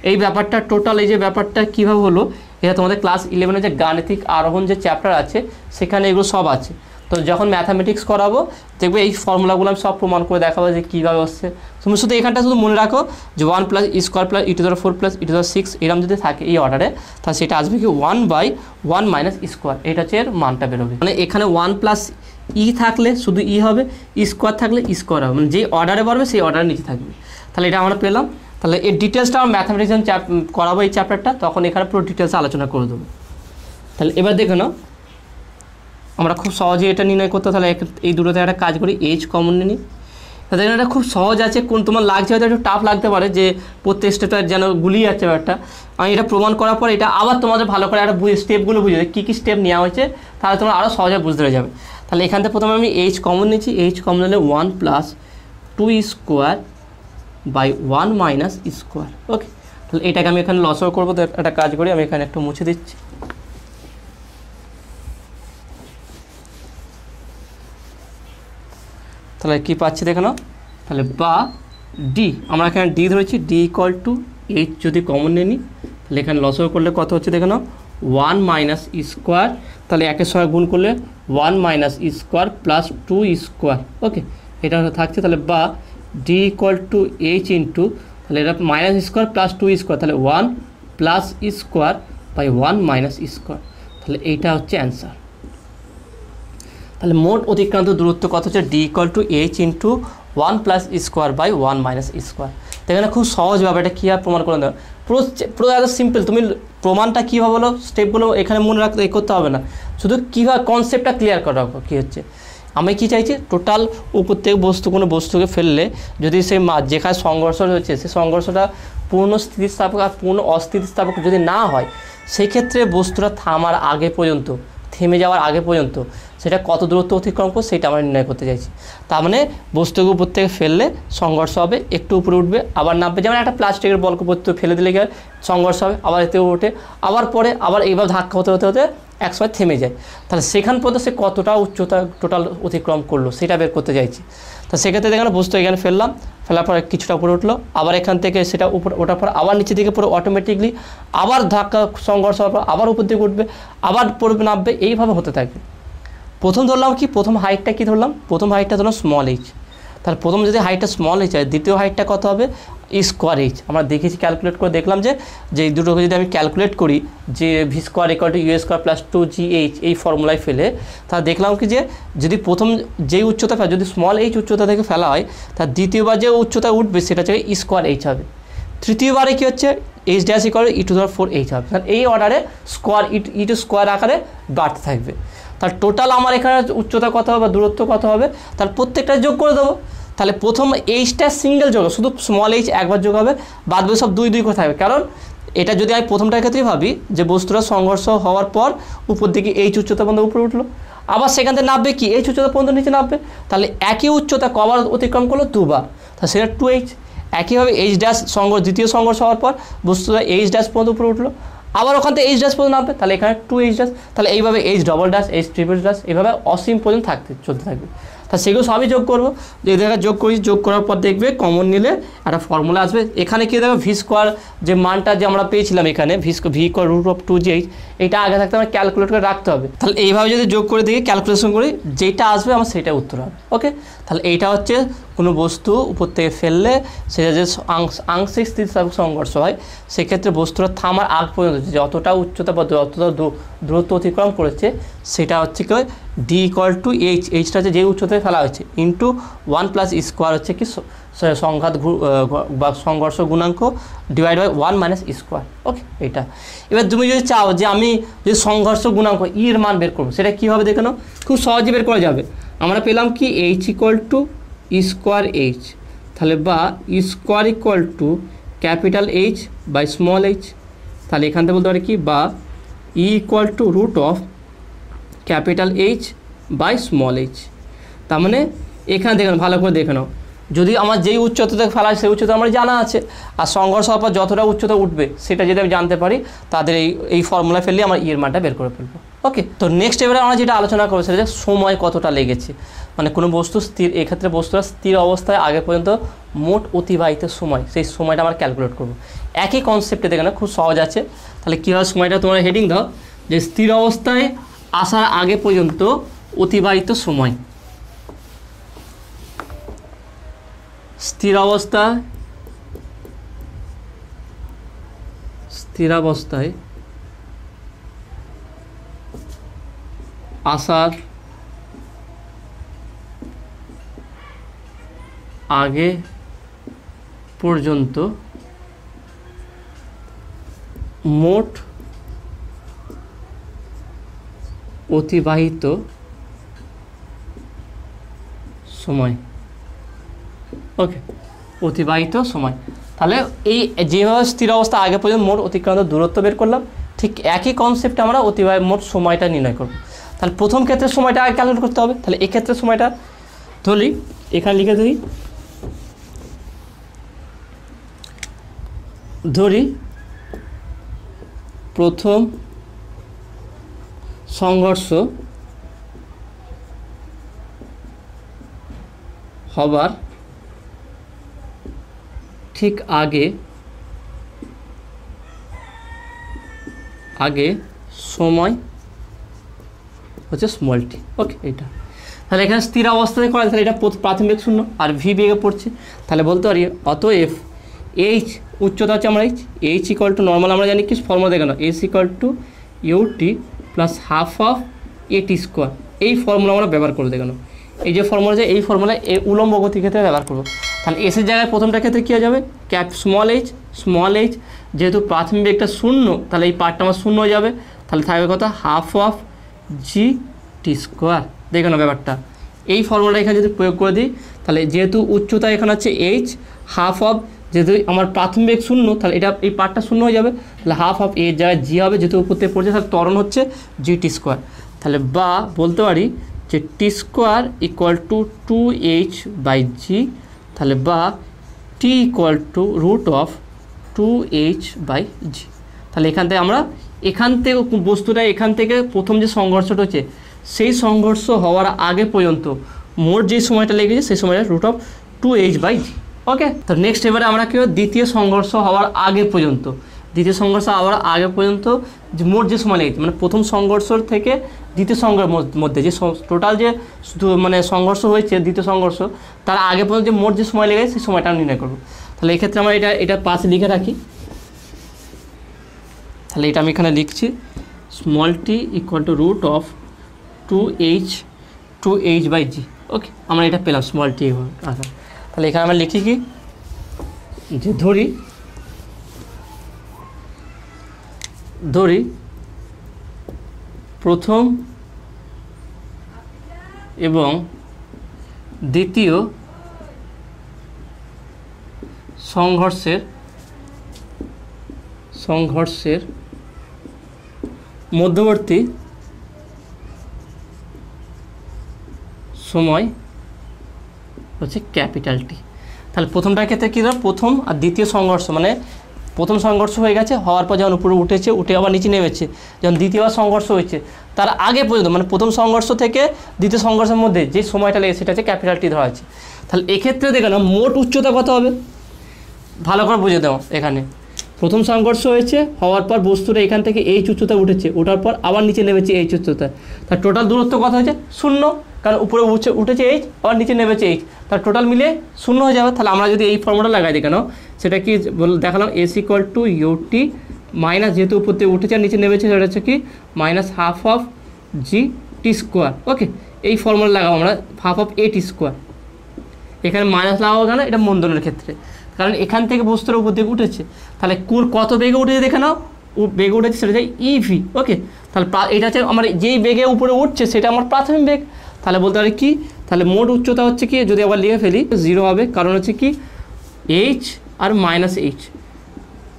এই ব্যাপারটা টোটাল, এই যে ব্যাপারটা কীভাবে হলো, এটা তোমাদের ক্লাস 11-এ যে গাণিতিক আরোহণ যে চ্যাপ্টার আছে সেখানে এগুলো সব আছে। তো যখন ম্যাথামেটিক্স করাবো দেখবে এই ফর্মুলাগুলো আমি সব প্রমাণ করে দেখাবো যে কীভাবে হচ্ছে। তুমি শুধু এখানটা শুধু মনে রাখো যে 1 plus square plus e⁴ plus e⁻�6 এরকম যদি থাকে এই অর্ডারে, তাহলে সেটা আসবে কি 1/1 মাইনাস স্কোয়ার, এটা হচ্ছে এর মানটা বেরোবে। মানে এখানে 1 প্লাস ই থাকলে শুধু ই হবে, স্কোয়ার থাকলে স্কোয়ার হবে, মানে যেই অর্ডারে বাড়বে সেই অর্ডারে নিচে থাকবে। তাহলে এটা আমরা পেলাম। তাহলে এর ডিটেলসটা আমার ম্যাথামেটিক্স করাবো এই চ্যাপ্টারটা, তখন এখানে পুরো ডিটেলসে আলোচনা করে দেবো। তাহলে এবার দেখে নাও, আমরা খুব সহজে এটা নির্ণয় করতে, তাহলে এই দুটোতে একটা কাজ করি, এইচ কমন নিই। তাহলে এটা খুব সহজ আছে, কোন তোমার লাগছে হয়তো একটু টাফ লাগতে পারে যে প্রত্যেক স্টেপটা যেন গুলিয়ে যাচ্ছে ব্যাপারটা। আমি এটা প্রমাণ করার পর এটা আবার তোমাদের ভালো করে একটা স্টেপগুলো বুঝে কী কী স্টেপ নেওয়া হয়েছে, তাহলে তোমরা আরও সহজে বুঝতে পেরে যাবে। তাহলে এখান থেকে প্রথমে আমি এইচ কমন নিচ্ছি, এইচ কমন নিলে 1 plus 2 square by 1 minus square. Okay, তাহলে এটাকে আমি এখানে লসও করবো, তো একটা কাজ করি, আমি এখানে একটু মুছে দিচ্ছি। তাহলে কী পাচ্ছি দেখে নাও, তাহলে বা ডি, আমরা এখানে ডি ধরেছি, ডি ইকুয়াল টু এইচ যদি কমন নিয়ে নিই, তাহলে এখানে লসও করলে কত হচ্ছে দেখে নাও 1 মাইনাস স্কোয়ার, তাহলে একের সঙ্গে গুণ করলে 1 minus square plus 2 square. Okay, এটা থাকছে, তাহলে বা D equal to H into, তাহলে এটা মাইনাস স্কোয়ার প্লাস 2 স্কোয়ার, তাহলে 1 plus square by 1 minus square. তাহলে এইটা হচ্ছে অ্যান্সার। তাহলে মোট অতিক্রান্ত দূরত্ব কত হচ্ছে, D equal to H into 1 plus square by 1 minus square. এখানে খুব সহজভাবে এটা কী আর প্রমাণ করে দেওয়া, পুরো এত সিম্পল। তুমি প্রমাণটা কীভাবে হলো, স্টেপগুলো এখানে মনে রাখতে করতে হবে না, শুধু কীভাবে কনসেপ্টটা ক্লিয়ার করা কী হচ্ছে। আমি কি চাইছি, টোটাল উপর থেকে কোনো বস্তুকে ফেললে যদি সেই যেখানে সংঘর্ষ হচ্ছে সেই সংঘর্ষটা পূর্ণ স্থিতিস্থাপক আর পূর্ণ অস্থিতিস্থাপক যদি না হয়, সেই ক্ষেত্রে বস্তুটা থামার আগে পর্যন্ত, থেমে যাওয়ার আগে পর্যন্ত সেটা কত দূরত্ব অতিক্রম করবে সেটা আমরা নির্ণয় করতে চাইছি। তার মানে বস্তুকে উপর থেকে ফেললে সংঘর্ষ হবে, একটু উপরে উঠবে আবার নামবে, যেমন একটা প্লাস্টিকের বলকে উপর থেকে ফেলে দিলে গিয়ে সংঘর্ষ হবে, আবার এতে ওঠে, আবার পরে আবার এইভাবে ধাক্কা হতে হতে হতে একসময় থেমে যায়। তাহলে সেখান পর্যন্ত সে কতটা উচ্চতা টোটাল অতিক্রম করলো সেটা বের করতে চাইছি। তা সেক্ষেত্রে দেখেন বস্তু এখানে ফেললাম, ফেলার পর কিছুটা উপরে উঠলো, আবার এখান থেকে সেটা উপর ওঠার পর আবার নিচের দিকে পুরো অটোমেটিকলি আবার ধাক্কা সংঘর্ষ হওয়ার পর আবার উপর দিকে উঠবে, আবার পড়বে নামবে, এইভাবে হতে থাকবে। প্রথম ধরলাম কি, প্রথম হাইটটা কি ধরলাম, প্রথম হাইটটা ধরলাম স্মল এইচ। তাহলে প্রথম যদি হাইটটা স্মল এইচ হয়, দ্বিতীয় হাইটটা কত হবে স্কোয়ার এইচ। আমরা দেখেছি ক্যালকুলেট করে দেখলাম যে এই দুটোকে যদি আমি ক্যালকুলেট করি যে V square equal to U square plus 2gh এই ফর্মুলায় ফেলে, তাহলে দেখলাম কি যে যদি প্রথম যেই উচ্চতা ফেলা, যদি স্মল এইচ উচ্চতা থেকে ফেলা হয়, তার দ্বিতীয়বার যে উচ্চতা উঠবে সেটা হচ্ছে স্কোয়ার এইচ হবে। তৃতীয়বারে কী হচ্ছে এইচ ড্যাশ ইকুয়াল e⁴h হবে, তাহলে এই অর্ডারে স্কোয়ার টু স্কোয়ার আকারে বাড়তে থাকবে। তাহলে টোটাল আমার এখানে উচ্চতা কত হবে বা দূরত্ব কত হবে, তাহলে প্রত্যেকটা যোগ করে দেবো। তাহলে প্রথম এইচটা সিঙ্গেল যোগ, শুধু স্মল এইচ একবার যোগ হবে, বাদ বাকি সব 2 2 করে থাকবে। কারণ এটা যদি আমি প্রথমটার ক্ষেত্রেই ভাবি যে বস্তুটা সংঘর্ষ হওয়ার পর উপর দিকে এইচ উচ্চতা পর্যন্ত উপরে উঠলো, আবার সেখান থেকে নামবে কি এইচ উচ্চতা পর্যন্ত নিচে নামবে, তাহলে একই উচ্চতা কবার অতিক্রম করলো 2 বার, তাহলে সেটা 2h। একইভাবে এইচ ড্যাশ দ্বিতীয় সংঘর্ষ হওয়ার পর বস্তুটা এইচ ড্যাশ পর্যন্ত উপরে উঠলো, আবার ওখান থেকে এইচ ড্যাশ পর্যন্ত নামবে, তাহলে এখানে 2h ড্যাশ, তাহলে এইভাবে H double dash H triple dash এইভাবে অসীম পর্যন্ত চলতে থাকবে। তা সেগুলো সবই যোগ করবো, যে দেখা যোগ করি, যোগ করার পর দেখবে কমন নিলে একটা ফর্মুলা আসবে। এখানে কি দেখো ভি স্কোয়ার যে মানটা যে আমরা পেয়েছিলাম এখানে ভি √2gh, এইটা আগে থাকতে আমার ক্যালকুলেট করে রাখতে হবে। তাহলে এইভাবে যদি যোগ করে দিই ক্যালকুলেশন করি, যেটা আসবে আমার সেটা উত্তর হবে। ওকে, তাহলে এইটা হচ্ছে কোনো বস্তু উপর থেকে ফেললে সেটা যে আংশিক স্থিতিস্থাপক সংঘর্ষ হয়, সেক্ষেত্রে বস্তুটা থামার আগ পর্যন্ত যতটা উচ্চতা বা যতটা দূরত্ব অতিক্রম করেছে সেটা হচ্ছে কি ডি ইকুয়াল টু এইচ, এইচটা হচ্ছে যে উচ্চতায় ফেলা হয়েছে ইন্টু 1 + e² হচ্ছে কি সংঘাত বা সংঘর্ষ গুণাঙ্ক ডিভাইড বাই 1 - e²। ওকে, এটা এবার তুমি যদি চাও যে আমি যদি সংঘর্ষ গুণাঙ্ক এর মান বের করবো, সেটা কীভাবে দেখে নাও, খুব সহজে বের করা যাবে। আমরা পেলাম কি এইচ ইকুয়াল টু e²h, তাহলে বা e² equal to capital H by small H, তাহলে এখান থেকে বলতে পারি কি বা E equal to √of capital H by small H. তার মানে এখানে দেখুন ভালো করে দেখে নাও, যদি আমার যেই উচ্চতা থেকে ফেলা সেই উচ্চতা আমার জানা আছে, আর সংঘর্ষ হওয়ার পর যতটা উচ্চতা উঠবে সেটা যদি আমি জানতে পারি, তাদের এই ফর্মুলা ফেললে আমার ইয়ের মানটা বের করে ফেলবো। ওকে, তো নেক্সট এবারে আমরা যেটা আলোচনা করবো সেটা সময় কতটা লেগেছে, মানে কোনো বস্তু স্থির, এক্ষেত্রে বস্তুটা স্থির অবস্থায় আগে পর্যন্ত মোট অতিবাহিত সময়, সেই সময়টা আমরা ক্যালকুলেট করবো। একই কনসেপ্টে দেখে না, খুব সহজ আছে। তাহলে কীভাবে সময়টা তোমরা হেডিং দাও যে স্থির অবস্থায় আসার আগে পর্যন্ত অতিবাহিত সময়, স্থিরাবস্থায় আসার আগে পর্যন্ত মোট অতিবাহিত সময়। ওকে, অতিবাহিত সময়, তাহলে এই যেভাবে স্থির অবস্থা আগে পর্যন্ত মোট অতিক্রান্ত দূরত্ব বের করলাম, ঠিক একই কনসেপ্টে আমরা মোট সময়টা নির্ণয় করব। তাহলে প্রথম ক্ষেত্রে সময়টা আগে ক্যালকুলেট করতে হবে। তাহলে এক্ষেত্রে সময়টা ধরি, এখানে লিখে ধরি প্রথম সংঘর্ষ হবার ঠিক আগে সময় হচ্ছে স্মল টি। ওকে, এটা তাহলে এখানে স্থির অবস্থাতে করা, তাহলে এটা প্রাথমিক শূন্য আর ভি বেগে পড়ছে, তাহলে বলতে পারি অতএব এইচ উচ্চতা হচ্ছে আমরা এইচ ইকুয়াল টু নর্মাল আমরা জানি কি ফর্মুলা দেখে না, H equal to UT plus half of AT², এই ফর্মুলা আমরা ব্যবহার করে দেখানো। এই যে ফর্মুলা আছে এই ফর্মুলা এই উলম্ব গতির ক্ষেত্রে ব্যবহার করবো। তাহলে এসের জায়গায় প্রথমটার ক্ষেত্রে কী হয়ে যাবে স্মল এইচ, যেহেতু প্রাথমিক বেগটা শূন্য তাহলে এই পার্টটা আমার শূন্য হয়ে যাবে, তাহলে থাকবে কথা হাফ অফ GT²। দেখে নাও ব্যাপারটা, এই ফর্মুলাটা এখানে যদি প্রয়োগ করে দিই, তাহলে যেহেতু উচ্চতা এখানে হচ্ছে এইচ, হাফ অফ যেহেতু আমার প্রাথমিক বেগ শূন্য, তাহলে এটা এই পার্টটা শূন্য হয়ে যাবে, তাহলে হাফ অফ এর জায়গায় জি হবে, যেহেতু উপর থেকে পড়ছে তাহলে ত্বরণ হচ্ছে GT²। তাহলে বা বলতে পারি যে T² ইকুয়াল টু 2h/g, তাহলে বা T equal to √of 2h/g। তাহলে এখান থেকে বস্তুটা এখান থেকে প্রথম যে সংঘর্ষটা হচ্ছে সেই সংঘর্ষ হওয়ার আগে পর্যন্ত মোট যে সময়টা লেগেছে সেই সময়টা √of 2h/g। ওকে, তো নেক্সট এবারে আমরা কি দ্বিতীয় সংঘর্ষ হওয়ার আগে পর্যন্ত যে মোট যে সময় লেগেছে, মানে প্রথম সংঘর্ষর থেকে দ্বিতীয় সংঘর্ষের মধ্যে যে টোটাল যে মানে সংঘর্ষ হয়েছে দ্বিতীয় সংঘর্ষ তার আগে পর্যন্ত যে মোট যে সময় লেগেছে সেই সময়টা আমরা নির্ণয় করবো। তাহলে এক্ষেত্রে আমরা এটা পাশে লিখে রাখি, তাহলে এটা আমি এখানে লিখছি small tea equal to √of 2h/g। ওকে, আমরা এটা পেলাম স্মল টি। তাহলে এখানে আমরা লিখি কি যে ধরি ধরি প্রথম এবং দ্বিতীয় সংঘর্ষের মধ্যবর্তী সময় হচ্ছে ক্যাপিটাল টি। তাহলে প্রথমটার ক্ষেত্রে কী ধর প্রথম আর দ্বিতীয় সংঘর্ষ, মানে প্রথম সংঘর্ষ হয়ে গেছে, হওয়ার পর যখন উপরে উঠেছে, উঠে আবার নিচে নেমেছে, যখন দ্বিতীয়বার সংঘর্ষ হয়েছে তার আগে পর্যন্ত, মানে প্রথম সংঘর্ষ থেকে দ্বিতীয় সংঘর্ষের মধ্যে যে সময়টা লেগে সেটা হচ্ছে ক্যাপিটাল টি ধরা আছে। তাহলে এক্ষেত্রে দেখো না মোট উচ্চতা কত হবে, ভালো করে বুঝে দাও। এখানে প্রথম সংঘর্ষ হয়েছে, হওয়ার পর বস্তুটা এখান থেকে এইচ উচ্চতা উঠেছে, ওঠার পর আবার নিচে নেমেছে এইচ উচ্চতা, তার টোটাল দূরত্ব কত হয়েছে 0, কারণ উপরে উঠেছে এইচ, আবার নিচে নেমেছে এইচ, তার টোটাল মিলে 0 হয়ে যাবে। তাহলে আমরা যদি এই ফর্মুলা লাগাই দিই কেন, সেটা কি দেখালাম, S equal to UT minus, যেহেতু উপর থেকে উঠেছে আর নিচে নেমেছে সেটা হচ্ছে কি minus half of G T square. Okay, এই ফর্মুলা লাগাবো আমরা, half of A T square. এখানে মাইনাস লাগাবো কেন, এটা মন্দনের ক্ষেত্রে, কারণ এখান থেকে বস্তুর উপর দিকে উঠেছে। তাহলে কত বেগে উঠেছে দেখে নাও, বেগে উঠেছে সেটা হচ্ছে ইভি। ওকে, তাহলে এটা হচ্ছে আমার যেই বেগে উপরে উঠছে সেটা আমার প্রাথমিক বেগ। তাহলে বলতে পারি কি, তাহলে মোট উচ্চতা হচ্ছে কি, যদি আবার লিখে ফেলি 0 হবে, কারণ হচ্ছে কি H R minus H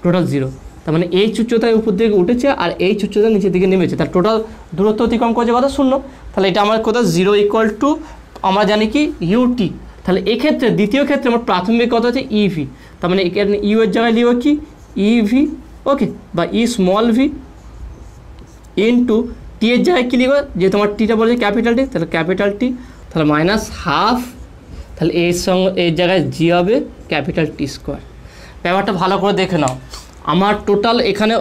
total 0। তার মানে এইচ উচ্চতায় উপর দিকে উঠেছে আর এইচ উচ্চতা নিচের দিকে নেমেছে, তার টোটাল দূরত্ব অতিক্রম করছে কত 0। তাহলে এটা আমার কোথাও 0 ইকুয়াল টু আমরা জানি কি ইউটি। তাহলে এক্ষেত্রে দ্বিতীয় ক্ষেত্রে আমার প্রাথমিক কত হচ্ছে ইভি, তার মানে এখানে ইউ এর জায়গায় লিখব কি ইভি। ওকে, বা ই স্মল ভি ইন্টু টি এর জায়গায় কী লিখব, যে তোমার টিটা বলেছে ক্যাপিটাল টি, তাহলে ক্যাপিটাল টি, তাহলে মাইনাস হাফ, তাহলে এর সঙ্গে এর জায়গায় জি হবে ক্যাপিটাল টি স্কোয়ার। ব্যাপারটা ভালো করে দেখে নাও, আমার টোটাল এখানে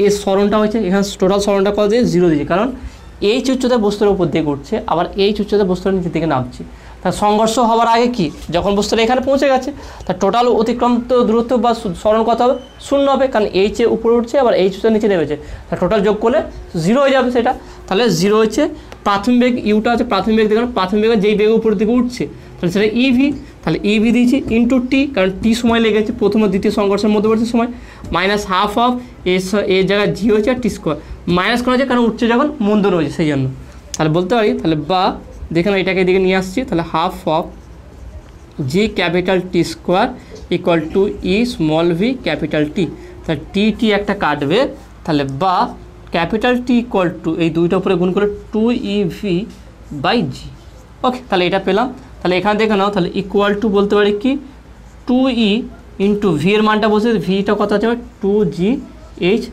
এর স্মরণটা হয়েছে, এখানে টোটাল স্মরণটা কত দিয়ে 0 দিয়েছে, কারণ এইচ উচ্চতা বস্তুর উপর দিকে উঠছে, আবার এইচ উচ্চতা বস্তুর নিচের দিকে নামছে। তার সংঘর্ষ হওয়ার আগে কি, যখন বস্তুটা এখানে পৌঁছে গেছে তার টোটাল অতিক্রান্ত দূরত্ব বা স্মরণ কত হবে 0 হবে, কারণ এইচে উপরে উঠছে আবার এইচ উচ্চতা নিচে নেমেছে, তার টোটাল যোগ করলে 0 হয়ে যাবে সেটা। তাহলে 0 হচ্ছে প্রাথমিক বেগ, ইউটা হচ্ছে প্রাথমিক বেগ, দেখুন প্রাথমিক বেগে যেই বেগ উপরের দিকে উঠছে তাহলে সেটা ইভি। তাহলে ইভি দিয়েছি ইন্টু টি, কারণ টি সময় লেগেছে প্রথম ও দ্বিতীয় সংঘর্ষের মধ্যবর্তী সময়, মাইনাস হাফ অফ এর জায়গায় জি হয়েছে আর টি স্কোয়ার, মাইনাস করা হয়েছে কারণ উঠছে যখন মন্দন রয়েছে সেই জন্য। তাহলে বলতে পারি, তাহলে বা দেখুন এটাকে এদিকে নিয়ে আসছি, তাহলে half of G capital T square equal to E small V capital T. তাহলে টি একটা কাটবে, তাহলে বা ক্যাপিটাল টি ইকুয়াল টু এই দুইটা উপরে গুণ করে 2EV বাই জি। ওকে, তাহলে এটা পেলাম। তাহলে এখানে দেখে নাও, তাহলে ইকুয়াল টু বলতে পারি কি 2E ইন্টু ভি এর মানটা বসে, ভিটা কত আছে 2GH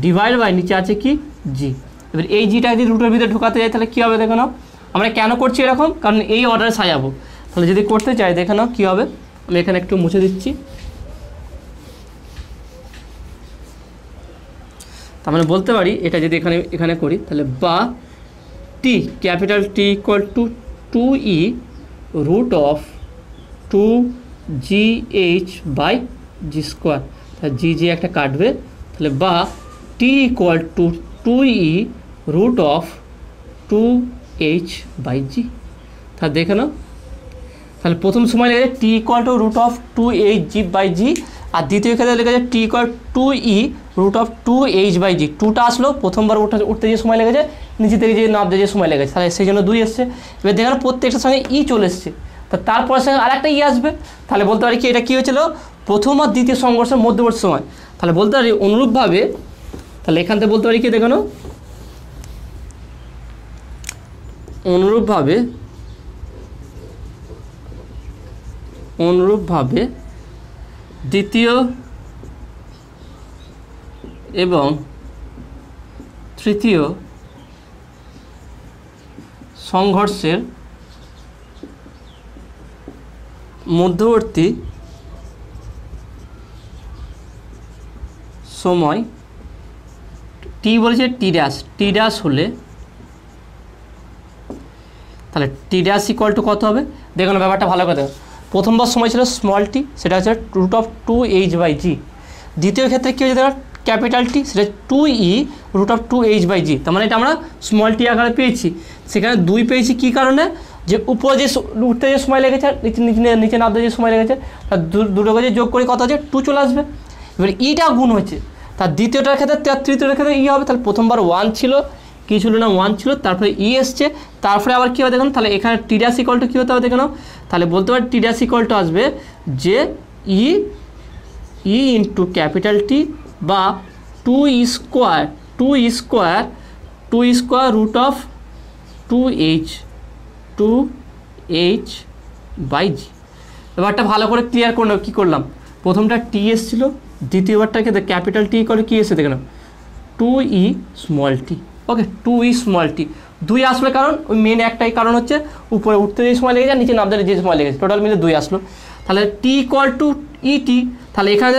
ডিভাইড বাই নিচে আছে কি জি। এবার এই জিটা যদি রুটের ভিতরে ঢোকাতে যাই তাহলে কী হবে দেখে নাও, আমরা কেন করছি এরকম, কারণ এই অর্ডারে সাজাবো। তাহলে যদি করতে চাই দেখে নাও কী হবে, আমি এখানে একটু মুছে দিচ্ছি। তার মানে বলতে পারি এটা যদি এখানে করি, তাহলে বা T capital T equal to 2E root of 2GH by G square. তাহলে জি একটা কাটবে, তাহলে বা T equal to 2E root of 2H by G. তাহলে দেখে নাও, তাহলে প্রথম সময় লেগেছে T equal to root of 2H by G, আর দ্বিতীয় ক্ষেত্রে লেগেছে T equal 2E root of 2H by G. 2টা আসলো, প্রথমবার উঠতে যে সময় লেগেছে, নিচে থেকে যে নামতে যে সময় লেগেছে, তাহলে সেই জন্য 2 এসছে। এবার দেখেন প্রত্যেকটার সঙ্গে ই চলে এসছে, তারপর সঙ্গে আরেকটা ই আসবে। তাহলে বলতে পারি কি এটা কী হয়েছিল, প্রথম আর দ্বিতীয় সংঘর্ষের মধ্যবর্তী সময়। তাহলে বলতে পারি অনুরূপভাবে, তাহলে এখান থেকে বলতে পারি কি দেখানো, অনুরূপভাবে দ্বিতীয় এবং তৃতীয় সংঘর্ষের মধ্যবর্তী সময় টি বলেছে টি ড্যাশ হলে, তাহলে টি ড্যাশ ইকুয়াল টু কত হবে দেখুন, ব্যাপারটা ভালো কথা। প্রথমবার সময় ছিল স্মল টি, সেটা হচ্ছে রুট অফ 2H বাই জি। দ্বিতীয় ক্ষেত্রে কী হয়েছে দেখো ক্যাপিটাল টি, সেটা 2E root of 2H by জি। তার মানে এটা আমরা স্মল টি আকারে পেয়েছি, সেখানে 2 পেয়েছি কী কারণে, যে উপরে যে উঠতে যে সময় লেগেছে আর নিচে নামতে যে সময় লেগেছে, তার দুটোকে যে যোগ করে কত আছে 2 চলে আসবে। এবার ইটা গুণ হয়েছে, তার দ্বিতীয়টার ক্ষেত্রে তার তৃতীয়টার ক্ষেত্রে ই হবে। তাহলে প্রথমবার 1 ছিল, কী ছিল না 1 ছিল, তারপরে ই এসছে, তারপরে আবার কী হবে দেখুন, তাহলে এখানে টি ড্যাশ ইকুয়াল টু কী হতে হবে দেখে নাও, তাহলে বলতে পারি টি ড্যাশ ইকুয়াল টু আসবে যে ই ইন্টু ক্যাপিটাল টি বা 2 square root of 2h by G. এবারটা ভালো করে ক্লিয়ার করে নেব, কী করলাম, প্রথমটা টি এসেছিলো, দ্বিতীয়বারটা ক্ষেত্রে ক্যাপিটাল টি করে কী এসে দেখে নাও 2e স্মল টি। ওকে, 2e স্মল টি 2 আসলে কারণ ওই মেন একটাই কারণ হচ্ছে উপরে উঠতে যে সময় লেগে যায়, নিচে নামতে যে সময় লেগেছে, টোটাল মিলে 2 আসলো। তাহলে টি ইকুয়াল টু ই টি, তাহলে এখানে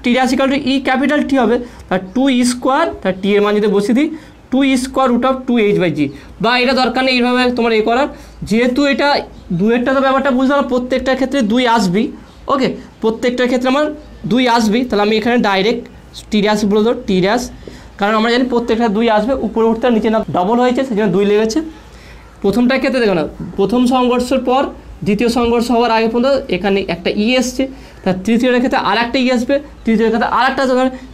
T dash equal to E capital T হবে, তাহলে 2e স্কোয়ার, তাহলে টি এর মান যদি বসিয়ে দিই 2e square root of 2h by G. বা এটা দরকার নেই এইভাবে তোমার এ করার, যেহেতু এটা 2-এরটা তো ব্যাপারটা বুঝতে পারো, প্রত্যেকটার ক্ষেত্রে 2 আসবেই। ওকে, প্রত্যেকটার ক্ষেত্রে আমার 2 আসবেই, তাহলে আমি এখানে ডাইরেক্ট টি ড্যাশ বলে দেবো, টি ড্যাশ, কারণ আমরা জানি প্রত্যেকটা 2 আসবে, উপরে উঠতে নিচে না ডবল হয়েছে সেই জন্য 2 লেগেছে। প্রথমটার ক্ষেত্রে দেখো না, প্রথম সংঘর্ষের পর দ্বিতীয় সংঘর্ষ হওয়ার আগে পর্যন্ত এখানে একটা ই এসছে, তার তৃতীয়টার ক্ষেত্রে আর একটা ই আসবে, তৃতীয় ক্ষেত্রে আর একটা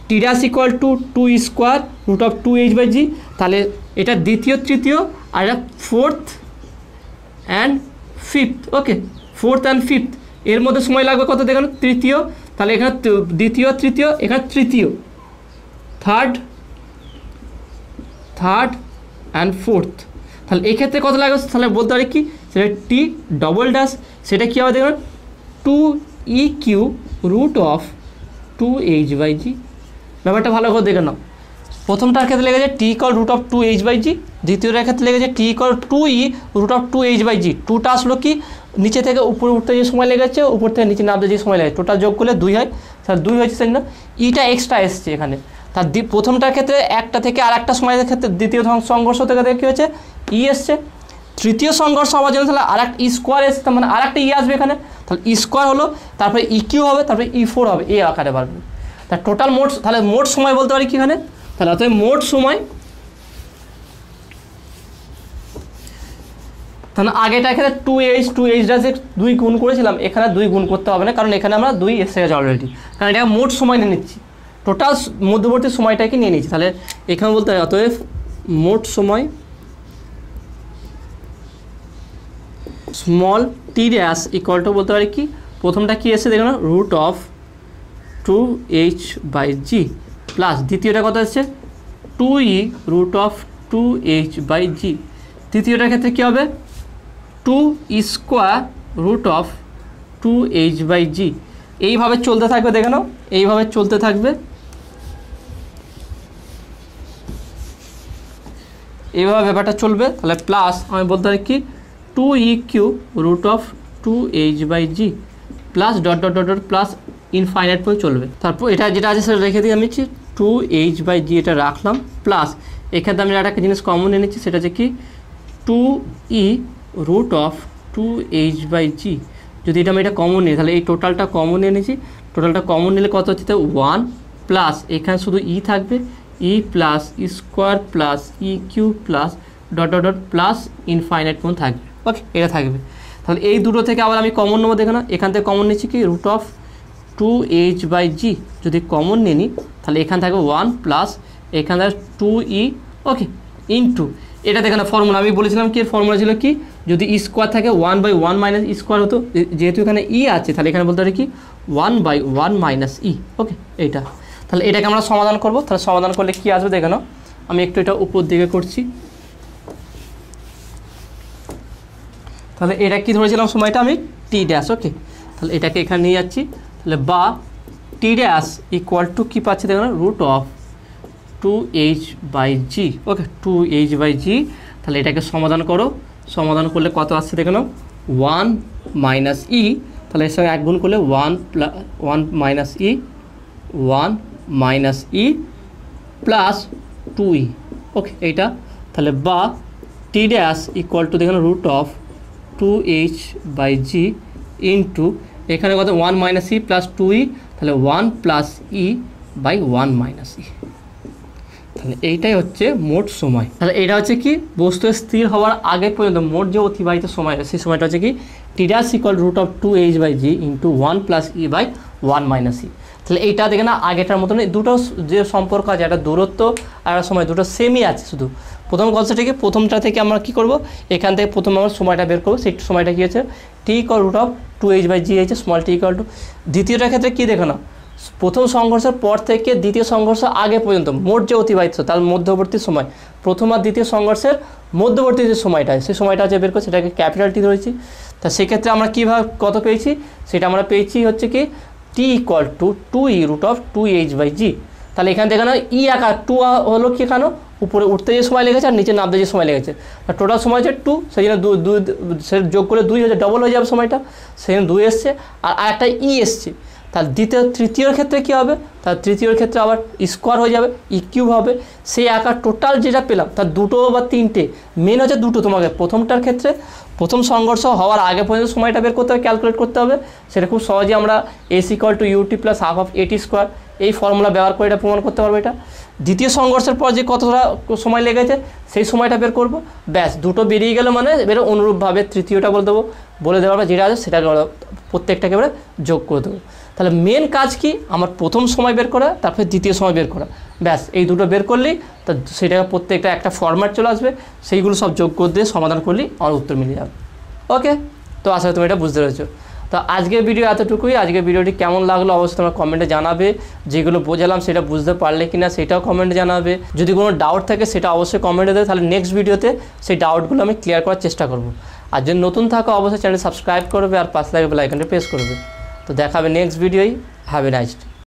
T dash equal to 2 square root of 2h by G. তাহলে এটা দ্বিতীয়, তৃতীয়, আর এটা fourth and fifth. Okay, fourth and fifth এর মধ্যে সময় লাগবে কত দেখুন, তৃতীয়, তাহলে এখানে দ্বিতীয়, তৃতীয়, এখানে তৃতীয়, থার্ড অ্যান্ড ফোর্থ। তাহলে এই ক্ষেত্রে কত লাগবে, তাহলে বলতে পারি কি, সেটা টি ডবল ড্যাশ, সেটা কী হবে দেখুন 2e³ root of 2h by জি। ব্যাপারটা ভালো করে দেখে নাও, প্রথমটার ক্ষেত্রে লেগেছে T equal root of 2h by G, দ্বিতীয়টার ক্ষেত্রে লেগেছে T equal 2e root of 2h by G. 2টা আসলো কি, নিচে থেকে উপরে উঠতে যে সময় লেগেছে, উপর থেকে নিচে নামতে যে সময় লেগেছে, টোটাল যোগ করলে 2 হয়, তাহলে 2 হয়েছে সেই জন্য ইটা এক্সট্রা এসছে এখানে। তার প্রথমটার ক্ষেত্রে একটা থেকে আর একটা সময়ের ক্ষেত্রে দ্বিতীয় সংঘর্ষ থেকে কী হয়েছে ই এসছে, তৃতীয় সংঘর্ষ হওয়ার জন্য তাহলে আর একটা ই স্কোয়ার এসছে, মানে আর একটা ই আসবে এখানে, তাহলে ই স্কোয়ার হলো, তারপরে ই³ হবে, তারপরে E4 হবে, এই আকারে বাড়বে। তার টোটাল মোট, তাহলে মোট সময় বলতে পারি কি এখানে, তাহলে অতএব মোট সময়, তাহলে আগেটার ক্ষেত্রে 2h ড্যাশে 2 গুণ করেছিলাম, এখানে 2 গুণ করতে হবে না, কারণ এখানে আমরা 2 এসে গেছে অলরেডি, কারণ এটা মোট সময় নিয়ে নিচ্ছি, টোটাল মধ্যবর্তী সময়টাকে নিয়ে নিচ্ছি। তাহলে এখানে বলতে হয় অতএব মোট সময় small T dash equal to বলতে পারি কি, প্রথমটা কি এসে দেখুন root of 2h by G, plus দ্বিতীয়টা কত এসছে 2e root of 2h by G. তৃতীয়টার ক্ষেত্রে কী হবে 2e square root of 2h by G. এইভাবে চলতে থাকবে, দেখে নাও এইভাবে চলতে থাকবে, এইভাবে ব্যাপারটা চলবে। তাহলে প্লাস আমি বলতে পারি কি 2e³ root of 2h by G plus dot dot dot dot plus infinite পর্যন্ত চলবে। তারপর এটা যেটা আছে সেটা রেখে দিয়ে আমি 2h বাই জি এটা রাখলাম, প্লাস এক্ষেত্রে আমি একটা জিনিস কমন নিয়ে নিচ্ছি, সেটা হচ্ছে কি 2e root of 2h by জি। যদি এটা আমি এটা কমন নিই, তাহলে এই টোটালটা কমন নিয়ে নিয়েছি, টোটালটা কমন নিলে কত হচ্ছে 1 প্লাস এখানে শুধু ই থাকবে, E plus E square plus E³ plus dot dot dot plus infinite পর্যন্ত থাকবে। ওকে, এটা থাকবে। তাহলে এই দুটো থেকে আবার আমি কমন নেবো, দেখো না এখান থেকে কমন নিচ্ছি কি রুট অফ 2h বাই জি। যদি কমন নিয়ে নিই তাহলে এখান থাকবে 1 প্লাস এখান থেকে 2e, ওকে, ইন্টু এটা দেখে না ফর্মুলা আমি বলেছিলাম কি, এর ফর্মুলা ছিল কি, যদি ই স্কোয়ার থাকে 1/1 মাইনাস ই স্কোয়ার হতো, যেহেতু এখানে ই আছে তাহলে এখানে বলতে পারি কি 1/1 মাইনাস ই। ওকে, এইটা তাহলে এটাকে আমরা সমাধান করব। তাহলে সমাধান করলে কি আসবে দেখে নাও, আমি একটু এটা উপর দিকে করছি। তাহলে এটা কি ধরেছিলাম সময়টা আমি টি ড্যাশ। ওকে, তাহলে এটাকে এখানে নিয়ে যাচ্ছি, তাহলে বা টি ড্যাশ ইকুয়াল টু কী পাচ্ছি দেখো না root of 2h by G. Okay, 2h by G. তাহলে এটাকে সমাধান করো, সমাধান করলে কত আসছে দেখে নাও 1 মাইনাস ই, তাহলে এর সঙ্গে 1 গুণ করলে 1 minus E, 1 minus E plus 2e। Okay, এইটা তাহলে বা টি ড্যাশ ইকুয়াল টু দেখুন root of 2h by G into এখানে কত 1 মাইনাস ই প্লাস 2e, তাহলে 1 plus E by 1 minus E. তাহলে এইটাই হচ্ছে মোট সময়। তাহলে এটা হচ্ছে কি বস্তু স্থির হওয়ার আগে পর্যন্ত মোট যে অতিবাহিত সময় সেই সময়টা হচ্ছে কি T dash equal root of 2h by G into 1 plus E by 1 minus E. তাহলে এইটা দেখে না আগেটার মতন দুটো যে সম্পর্ক আছে, একটা দূরত্ব আর একটা সময়, দুটো সেমই আছে। শুধু প্রথম কনসেপ্টটা কি, প্রথমটা থেকে আমরা কী করবো, এখান থেকে প্রথম আমরা সময়টা বের করবো। সেই সময়টা কী আছে, T=√2h/g হয়েছে, স্মল t = দ্বিতীয়টার ক্ষেত্রে কী দেখো না, প্রথম সংঘর্ষের পর থেকে দ্বিতীয় সংঘর্ষ আগে পর্যন্ত মোট যে অতিবাহিত তার মধ্যবর্তী সময়, প্রথম আর দ্বিতীয় সংঘর্ষের মধ্যবর্তী যে সময়টা সেই সময়টা হচ্ছে বের করছি, সেটাকে ক্যাপিটাল টি ধরেছি। তা সেক্ষেত্রে আমরা কীভাবে কত পেয়েছি, সেটা আমরা পেয়েছি হচ্ছে কি T=2e√2h/g। তাহলে এখান থেকে না ই আকার 2 হলো কি, কেন উপরে উঠতে যে সময় লেগেছে আর নিচে নামতে যে সময় লেগেছে, টোটাল সময় হচ্ছে 2, সেই জন্য যোগ করে 2 হচ্ছে, ডবল হয়ে যাবে সময়টা, সেই জন্য 2 এসছে আর একটা ই এসছে। তার তৃতীয়র ক্ষেত্রে কী হবে, তার তৃতীয়র ক্ষেত্রে আবার স্কোয়ার হয়ে যাবে, কিউব হবে। সেই আকার টোটাল যেটা পেলাম তার দুটো বা তিনটে, মেন হচ্ছে দুটো। তোমাকে প্রথমটার ক্ষেত্রে প্রথম সংঘর্ষ হওয়ার আগে পর্যন্ত সময়টা বের করতে হবে, ক্যালকুলেট করতে হবে। সেটা খুব সহজে আমরা S=ut + ½ এই ফর্মুলা ব্যবহার করে এটা প্রমাণ করতে পারবো। এটা দ্বিতীয় সংঘর্ষের পর যে কতটা সময় লেগেছে সেই সময়টা বের করব, ব্যাস দুটো বেরিয়ে গেল, মানে এবার অনুরূপভাবে তৃতীয়টা বলে দেওয়া যেটা আছে সেটা প্রত্যেকটাকে এবারে যোগ করে দেবো। তাহলে মেন কাজ কি, আমার প্রথম সময় বের করা, তারপরে দ্বিতীয় সময় বের করা, ব্যাস এই দুটো বের করলেই তা সেটা প্রত্যেকটা একটা ফরম্যাট চলে আসবে, সেইগুলো সব যোগ করে দিয়ে সমাধান করলেই আমার উত্তর মিলে যাবে। ওকে, তো আশা করি তুমি এটা বুঝতে পেরেছো। তো আজকের ভিডিও এতটুকুই। আজকের ভিডিওটি কেমন লাগলো অবশ্যই তোমরা কমেন্টে জানাবে, যেগুলো বোঝালাম সেটা বুঝতে পারলে কিনা সেটাও কমেন্টে জানাবে। যদি কোনো ডাউট থাকে সেটা অবশ্যই কমেন্টে দেবে, তাহলে নেক্সট ভিডিওতে সেই ডাউটগুলো আমি ক্লিয়ার করার চেষ্টা করব। আর যদি নতুন থাকো অবশ্যই চ্যানেল সাবস্ক্রাইব করবে আর পাশে থাকা বেল আইকনটা প্রেস করবে। তো দেখাবে নেক্সট ভিডিওই। Have a nice day.